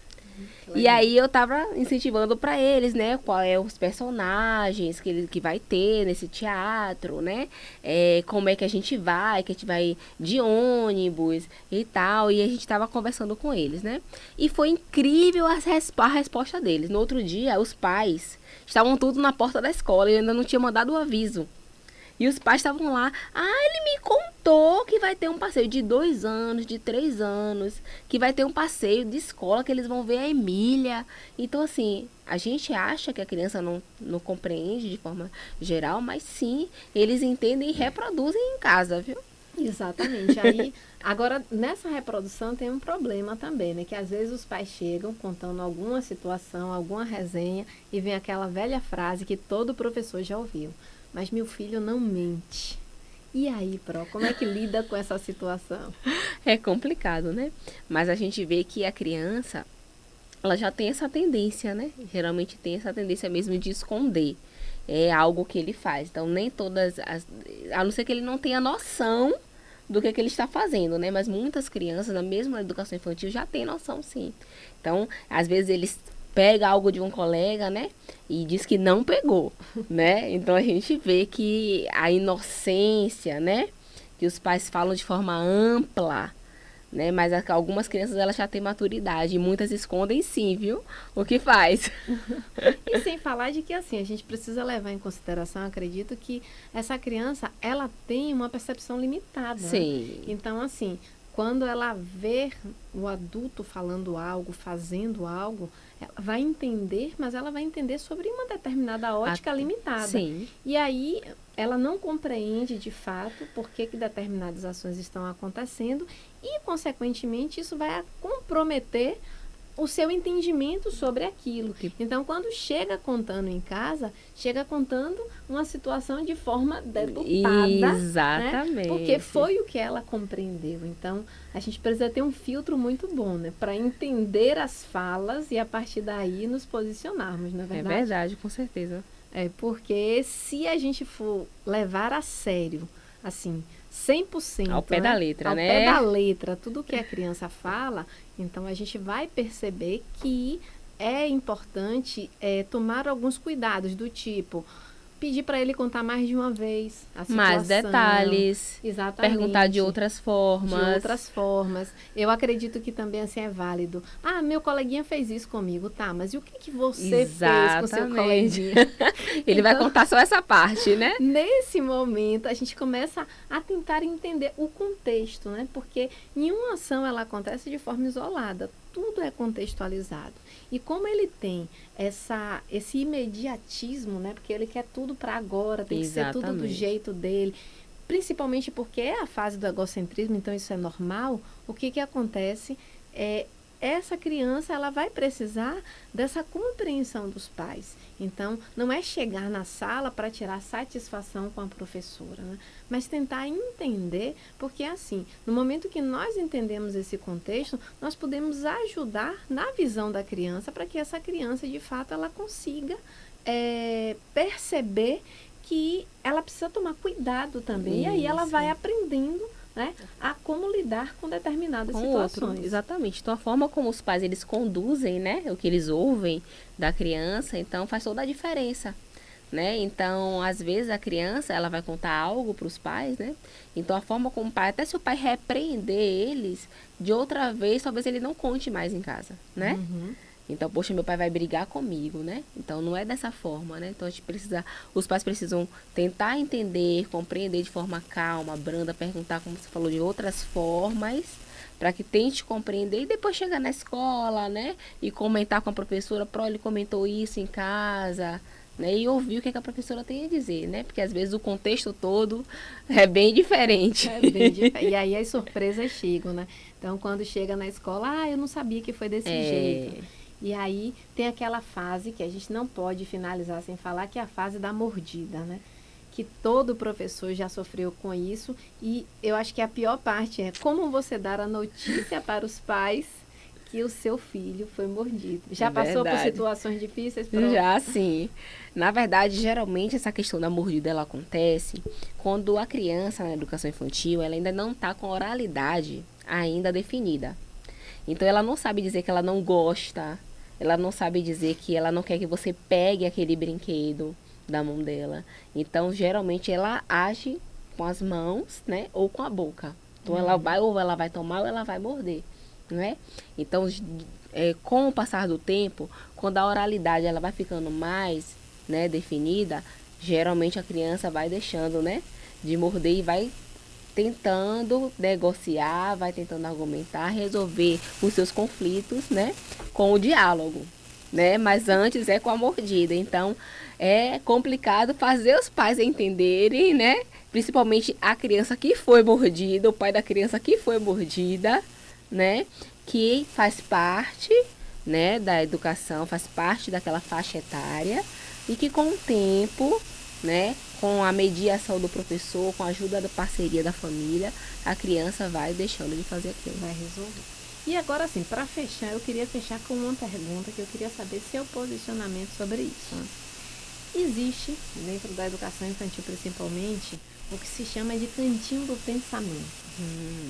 E aí eu tava incentivando para eles, né, qual é os personagens que vai ter nesse teatro, né, como é que a gente vai de ônibus e tal, e a gente tava conversando com eles, né, e foi incrível a resposta deles. No outro dia, os pais estavam tudo na porta da escola e eu ainda não tinha mandado o aviso. E os pais estavam lá, ele me contou que vai ter um passeio de 2 anos, de 3 anos, que vai ter um passeio de escola, que eles vão ver a Emília. Então, assim, a gente acha que a criança não compreende de forma geral, mas sim, eles entendem e reproduzem em casa, viu? Exatamente. Aí, agora, nessa reprodução tem um problema também, né? Que às vezes os pais chegam contando alguma situação, alguma resenha, e vem aquela velha frase que todo professor já ouviu. Mas meu filho não mente. E aí, como é que lida com essa situação? É complicado, né? Mas a gente vê que a criança, ela já tem essa tendência, né? Geralmente tem essa tendência mesmo de esconder. É algo que ele faz. Então, nem todas a não ser que ele não tenha noção do que ele está fazendo, né? Mas muitas crianças, na mesma educação infantil, já têm noção, sim. Então, às vezes eles pega algo de um colega, né, e diz que não pegou, né, então a gente vê que a inocência, né, que os pais falam de forma ampla, né? Mas algumas crianças elas já têm maturidade e muitas escondem sim, viu? O que faz? E sem falar de que assim, a gente precisa levar em consideração, acredito que essa criança, ela tem uma percepção limitada. Sim. Né? Então, assim, quando ela vê o adulto falando algo, fazendo algo, ela vai entender, mas ela vai entender sobre uma determinada ótica limitada. Sim. E aí ela não compreende de fato por que determinadas ações estão acontecendo e, consequentemente, isso vai comprometer o seu entendimento sobre aquilo. Então, quando chega contando em casa, chega contando uma situação de forma deturpada. Exatamente. Né? Porque foi o que ela compreendeu. Então, a gente precisa ter um filtro muito bom, né? Para entender as falas e, a partir daí, nos posicionarmos, não é verdade? É verdade, com certeza. Porque se a gente for levar a sério, assim, 100%. Ao pé da letra, ao né? Ao pé da letra, tudo que a criança fala, então a gente vai perceber que é importante tomar alguns cuidados, do tipo, pedir para ele contar mais de uma vez a situação. Mais detalhes. Exatamente. Perguntar de outras formas. De outras formas. Eu acredito que também assim é válido. Ah, meu coleguinha fez isso comigo, tá, mas e o que você fez com seu coleguinha? Ele vai contar só essa parte, né? Nesse momento, a gente começa a tentar entender o contexto, né? Porque nenhuma ação ela acontece de forma isolada. Tudo é contextualizado. E como ele tem esse imediatismo, né? Porque ele quer tudo para agora, tem que ser tudo do jeito dele. Principalmente porque é a fase do egocentrismo, então isso é normal. O que acontece é essa criança ela vai precisar dessa compreensão dos pais. Então, não é chegar na sala para tirar satisfação com a professora, né? Mas tentar entender, porque assim, no momento que nós entendemos esse contexto, nós podemos ajudar na visão da criança para que essa criança, de fato, ela consiga perceber que ela precisa tomar cuidado também. Isso. E aí ela vai aprendendo, né, a como lidar com determinadas situações. Exatamente. Então, a forma como os pais eles conduzem, né, o que eles ouvem da criança, então faz toda a diferença, né? Então, às vezes a criança, ela vai contar algo para os pais, né? Então, a forma como o pai, até se o pai repreender eles, de outra vez, talvez ele não conte mais em casa, né? Uhum. Então, poxa, meu pai vai brigar comigo, né? Então, não é dessa forma, né? Então, os pais precisam tentar entender, compreender de forma calma, branda, perguntar, como você falou, de outras formas, para que tente compreender e depois chegar na escola, né? E comentar com a professora, ele comentou isso em casa, né? E ouvir o que a professora tem a dizer, né? Porque, às vezes, o contexto todo é bem diferente. E aí as surpresas chegam, né? Então, quando chega na escola, eu não sabia que foi desse jeito. E aí tem aquela fase que a gente não pode finalizar sem falar, que é a fase da mordida, né? Que todo professor já sofreu com isso. E eu acho que a pior parte é como você dar a notícia para os pais que o seu filho foi mordido. Já passou por situações difíceis? Já, sim. Na verdade, geralmente essa questão da mordida, ela acontece quando a criança na educação infantil, ela ainda não está com a oralidade ainda definida. Então, ela não sabe dizer que ela não gosta. Ela não sabe dizer que ela não quer que você pegue aquele brinquedo da mão dela. Então, geralmente, ela age com as mãos, né? Ou com a boca. Então, ela vai tomar ou ela vai morder, né? Então, com o passar do tempo, quando a oralidade ela vai ficando mais, né, definida, geralmente a criança vai deixando, né, de morder e vai tentando negociar, vai tentando argumentar, resolver os seus conflitos, né, com o diálogo, né, mas antes é com a mordida. Então, é complicado fazer os pais entenderem, né, principalmente a criança que foi mordida, o pai da criança que foi mordida, né, que faz parte, né, da educação, faz parte daquela faixa etária e que com o tempo, né, com a mediação do professor, com a ajuda da parceria da família, a criança vai deixando de fazer aquilo. Vai resolver. E agora, assim, para fechar, eu queria fechar com uma pergunta que eu queria saber seu posicionamento sobre isso. Né? Existe, dentro da educação infantil principalmente, o que se chama de cantinho do pensamento,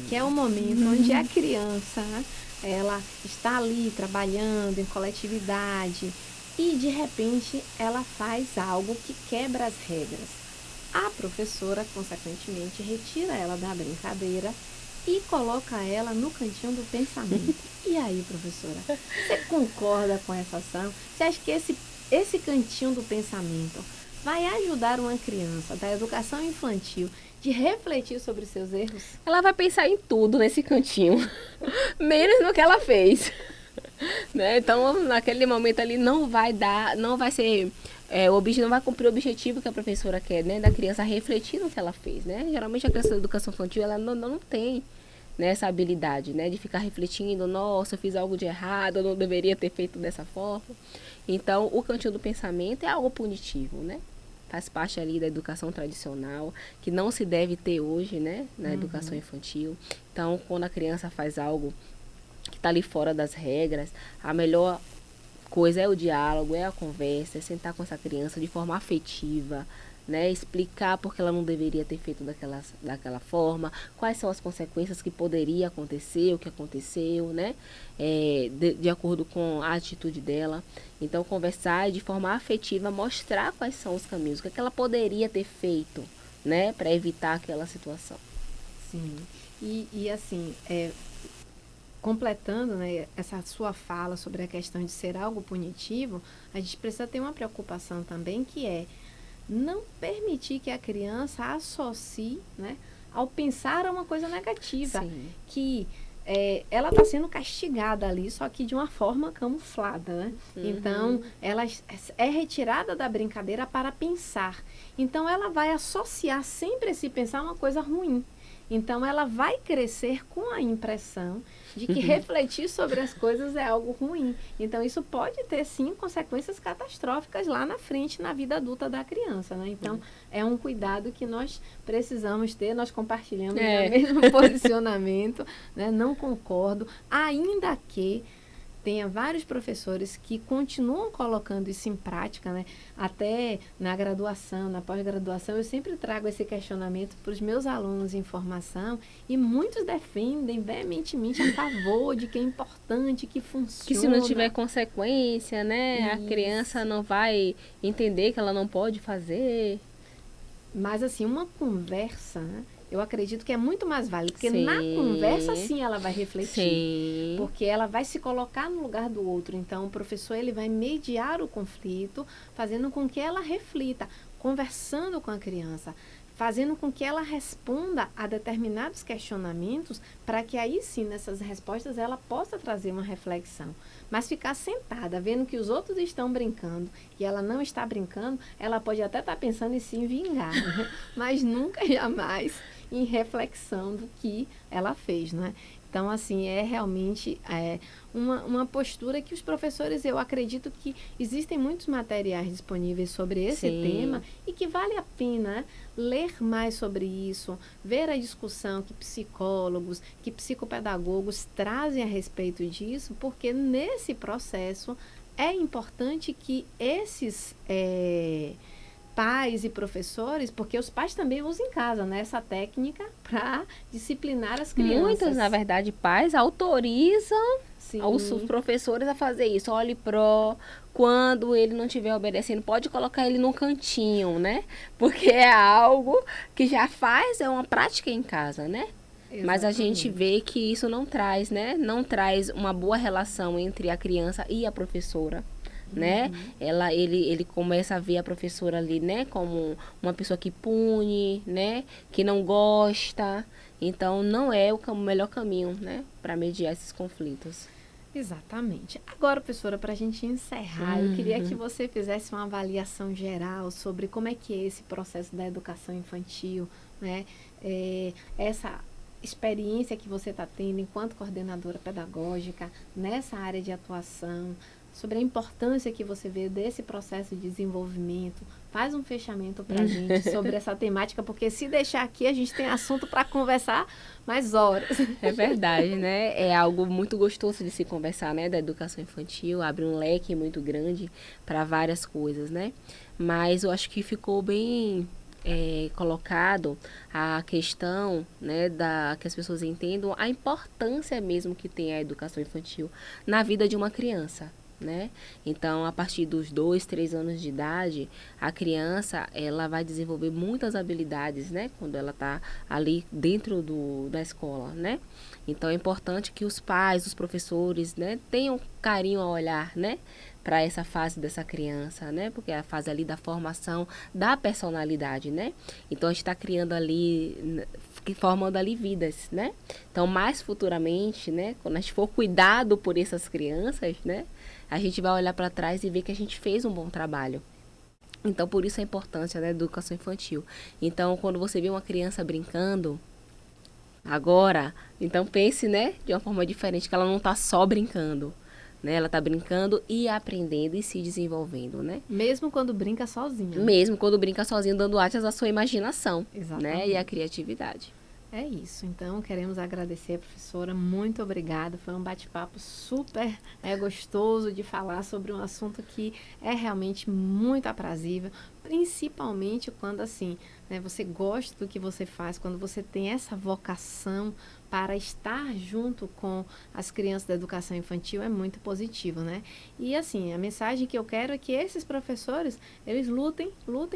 que é o momento onde a criança, né, ela está ali trabalhando em coletividade e, de repente, ela faz algo que quebra as regras. A professora, consequentemente, retira ela da brincadeira e coloca ela no cantinho do pensamento. E aí, professora, você concorda com essa ação? Você acha que esse cantinho do pensamento vai ajudar uma criança da educação infantil de refletir sobre seus erros? Ela vai pensar em tudo nesse cantinho, menos no que ela fez. Né? Então, naquele momento ali não vai ser, não vai cumprir o objetivo que a professora quer, né? Da criança refletir no que ela fez, né? Geralmente a criança da educação infantil, ela não tem, né, essa habilidade, né? De ficar refletindo, nossa, eu fiz algo de errado, eu não deveria ter feito dessa forma. Então, o cantinho do pensamento é algo punitivo, né? Faz parte ali da educação tradicional, que não se deve ter hoje, né? Na educação infantil. Então, quando a criança faz algo que está ali fora das regras, a melhor coisa é o diálogo, é a conversa, é sentar com essa criança de forma afetiva, né? Explicar por que ela não deveria ter feito daquela forma, quais são as consequências que poderia acontecer, o que aconteceu, né? De acordo com a atitude dela. Então, conversar de forma afetiva, mostrar quais são os caminhos, o que ela poderia ter feito, né? Para evitar aquela situação. Sim, e assim, completando, né, essa sua fala sobre a questão de ser algo punitivo, a gente precisa ter uma preocupação também, que é não permitir que a criança associe, né, ao pensar uma coisa negativa. Sim. Que ela está sendo castigada ali, só que de uma forma camuflada, né? Então, ela é retirada da brincadeira para pensar. Então, ela vai associar sempre esse pensar a uma coisa ruim. Então, ela vai crescer com a impressão de que refletir sobre as coisas é algo ruim. Então, isso pode ter, sim, consequências catastróficas lá na frente, na vida adulta da criança, né? Então, é um cuidado que nós precisamos ter. Nós compartilhamos o mesmo posicionamento, né? Não concordo, ainda que tenha vários professores que continuam colocando isso em prática, né? Até na graduação, na pós-graduação, eu sempre trago esse questionamento para os meus alunos em formação, e muitos defendem veementemente a favor de que é importante, que funciona. Que se não tiver consequência, né? Isso. A criança não vai entender que ela não pode fazer. Mas, assim, uma conversa, né? Eu acredito que é muito mais válido, porque na conversa, sim, ela vai refletir. Sim. Porque ela vai se colocar no lugar do outro. Então, o professor, ele vai mediar o conflito, fazendo com que ela reflita, conversando com a criança, fazendo com que ela responda a determinados questionamentos, para que aí, sim, nessas respostas, ela possa trazer uma reflexão. Mas ficar sentada, vendo que os outros estão brincando e ela não está brincando, ela pode até estar pensando em se vingar, né? Mas nunca, jamais em reflexão do que ela fez, né? Então, assim, é realmente uma postura que os professores, eu acredito que existem muitos materiais disponíveis sobre esse tema, e que vale a pena ler mais sobre isso, ver a discussão que psicólogos, que psicopedagogos trazem a respeito disso, porque nesse processo é importante que esses pais e professores, porque os pais também usam em casa, né, essa técnica para disciplinar as crianças. Muitos, na verdade, pais autorizam os professores a fazer isso. Olhe quando ele não estiver obedecendo, pode colocar ele num cantinho, né? Porque é algo que já faz, é uma prática em casa, né? Exatamente. Mas a gente vê que isso não traz, né? Não traz uma boa relação entre a criança e a professora. Né? Ele começa a ver a professora ali, né, como uma pessoa que pune, né, que não gosta. Então, não é o melhor caminho, né, para mediar esses conflitos. Exatamente. Agora, professora, para a gente encerrar, eu queria que você fizesse uma avaliação geral sobre como é que é esse processo da educação infantil, né? Essa experiência que você está tendo enquanto coordenadora pedagógica nessa área de atuação, sobre a importância que você vê desse processo de desenvolvimento. Faz um fechamento para a gente sobre essa temática, porque se deixar aqui, a gente tem assunto para conversar mais horas. É verdade, né? É algo muito gostoso de se conversar, né? Da educação infantil, abre um leque muito grande para várias coisas, né? Mas eu acho que ficou bem colocado a questão, né, que as pessoas entendam a importância mesmo que tem a educação infantil na vida de uma criança. né? Então, a partir dos 2, 3 anos de idade, a criança, ela vai desenvolver muitas habilidades, né? Quando ela está ali dentro da escola, né? Então, é importante que os pais, os professores, né? Tenham carinho ao olhar, né? Para essa fase dessa criança, né? Porque é a fase ali da formação da personalidade, né? Então, a gente está criando ali, formando ali vidas, né? Então, mais futuramente, né? Quando a gente for cuidado por essas crianças, né? A gente vai olhar para trás e ver que a gente fez um bom trabalho. Então, por isso a importância da educação infantil. Então, quando você vê uma criança brincando, agora, então pense, né? De uma forma diferente, que ela não está só brincando, né? Ela está brincando e aprendendo e se desenvolvendo, né? Mesmo quando brinca sozinho. Mesmo quando brinca sozinho, dando atas à sua imaginação, Exatamente. né? E à criatividade. É isso. Então, queremos agradecer a professora. Muito obrigada. Foi um bate-papo super gostoso de falar sobre um assunto que é realmente muito aprazível, principalmente quando, assim, né, você gosta do que você faz, quando você tem essa vocação para estar junto com as crianças da educação infantil, é muito positivo, né? E, assim, a mensagem que eu quero é que esses professores, eles lutem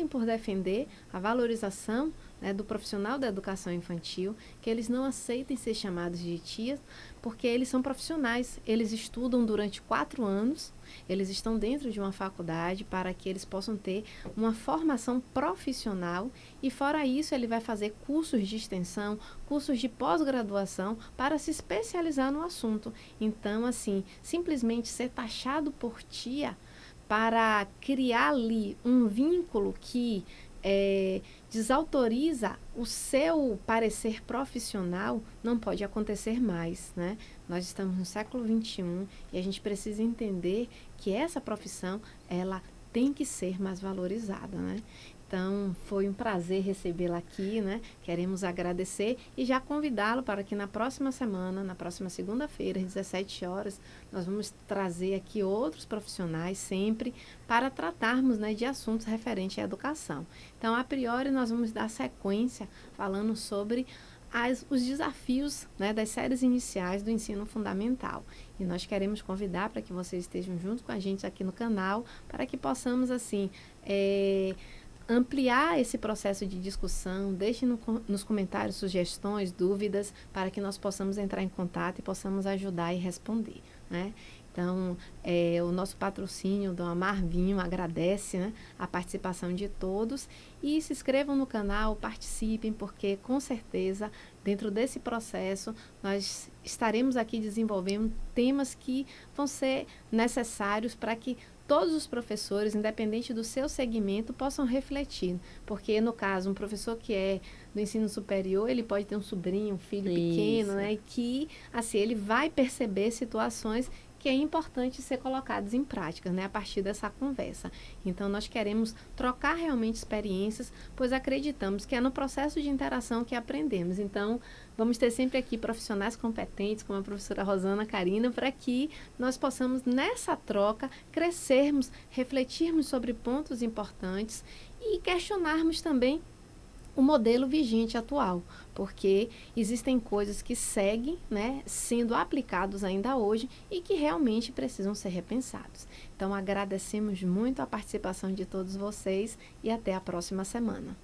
por defender a valorização, né, do profissional da educação infantil, que eles não aceitem ser chamados de tias, porque eles são profissionais, eles estudam durante 4 anos, eles estão dentro de uma faculdade para que eles possam ter uma formação profissional e, fora isso, ele vai fazer cursos de extensão, cursos de pós-graduação para se especializar no assunto. Então, assim, simplesmente ser taxado por tia para criar ali um vínculo que desautoriza o seu parecer profissional, não pode acontecer mais, né? Nós estamos no século XXI e a gente precisa entender que essa profissão, ela tem que ser mais valorizada, né? Então, foi um prazer recebê-la aqui, né? Queremos agradecer e já convidá-lo para que na próxima semana, na próxima segunda-feira, às 17 horas, nós vamos trazer aqui outros profissionais sempre para tratarmos, né, de assuntos referentes à educação. Então, a priori, nós vamos dar sequência falando sobre os desafios, né, das séries iniciais do ensino fundamental. E nós queremos convidar para que vocês estejam junto com a gente aqui no canal, para que possamos, assim, ampliar esse processo de discussão. Deixe nos comentários sugestões, dúvidas, para que nós possamos entrar em contato e possamos ajudar e responder, né? Então, o nosso patrocínio do Amar Vinho agradece, né, a participação de todos e se inscrevam no canal, participem, porque com certeza dentro desse processo nós estaremos aqui desenvolvendo temas que vão ser necessários para que todos os professores, independente do seu segmento, possam refletir. Porque, no caso, um professor que é do ensino superior, ele pode ter um sobrinho, um filho pequeno, né? E que, assim, ele vai perceber situações que é importante ser colocadas em prática, né, a partir dessa conversa. Então, nós queremos trocar realmente experiências, pois acreditamos que é no processo de interação que aprendemos. Então, vamos ter sempre aqui profissionais competentes, como a professora Rosana Carina, para que nós possamos, nessa troca, crescermos, refletirmos sobre pontos importantes e questionarmos também o modelo vigente atual, porque existem coisas que seguem, né, sendo aplicados ainda hoje e que realmente precisam ser repensados. Então, agradecemos muito a participação de todos vocês e até a próxima semana.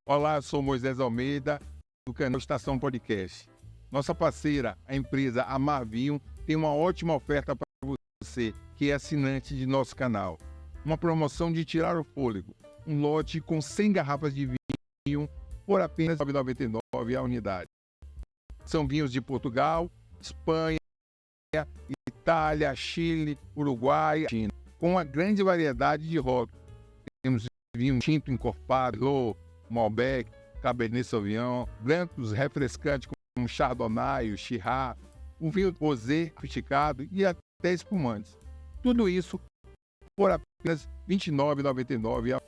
Olá, eu sou Moisés Almeida, do canal Estação Podcast. Nossa parceira, a empresa Amar Vinho, tem uma ótima oferta para você, que é assinante de nosso canal. Uma promoção de tirar o fôlego. Um lote com 100 garrafas de vinho por apenas R$ 9,99 a unidade. São vinhos de Portugal, Espanha, Itália, Chile, Uruguai, China, com uma grande variedade de rótulos. Temos vinho tinto encorpado, Malbec, Cabernet Sauvignon, brancos refrescantes como Chardonnay, Shiraz, um vinho rosé sofisticado e até espumantes. Tudo isso por apenas R$ 29,99.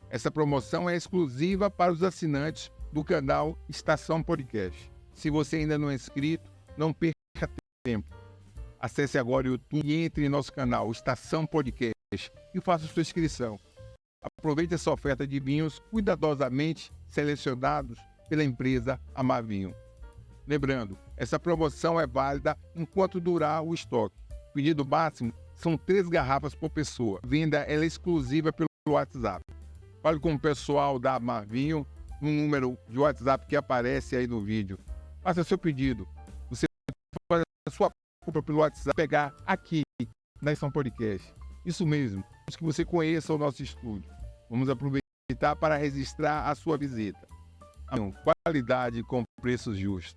Essa promoção é exclusiva para os assinantes do canal Estação Podcast. Se você ainda não é inscrito, não perca tempo. Acesse agora o YouTube e entre em nosso canal Estação Podcast e faça sua inscrição. Aproveite essa oferta de vinhos cuidadosamente selecionados pela empresa Amar Vinho. Lembrando, essa promoção é válida enquanto durar o estoque. O pedido máximo são 3 garrafas por pessoa. A venda ela é exclusiva pelo WhatsApp. Fale com o pessoal da Amar Vinho no número de WhatsApp que aparece aí no vídeo. Faça seu pedido. Você pode fazer a sua compra pelo WhatsApp, pegar aqui na Estação Podcast. Isso mesmo, queremos que você conheça o nosso estúdio. Vamos aproveitar para registrar a sua visita. Qualidade com preços justos.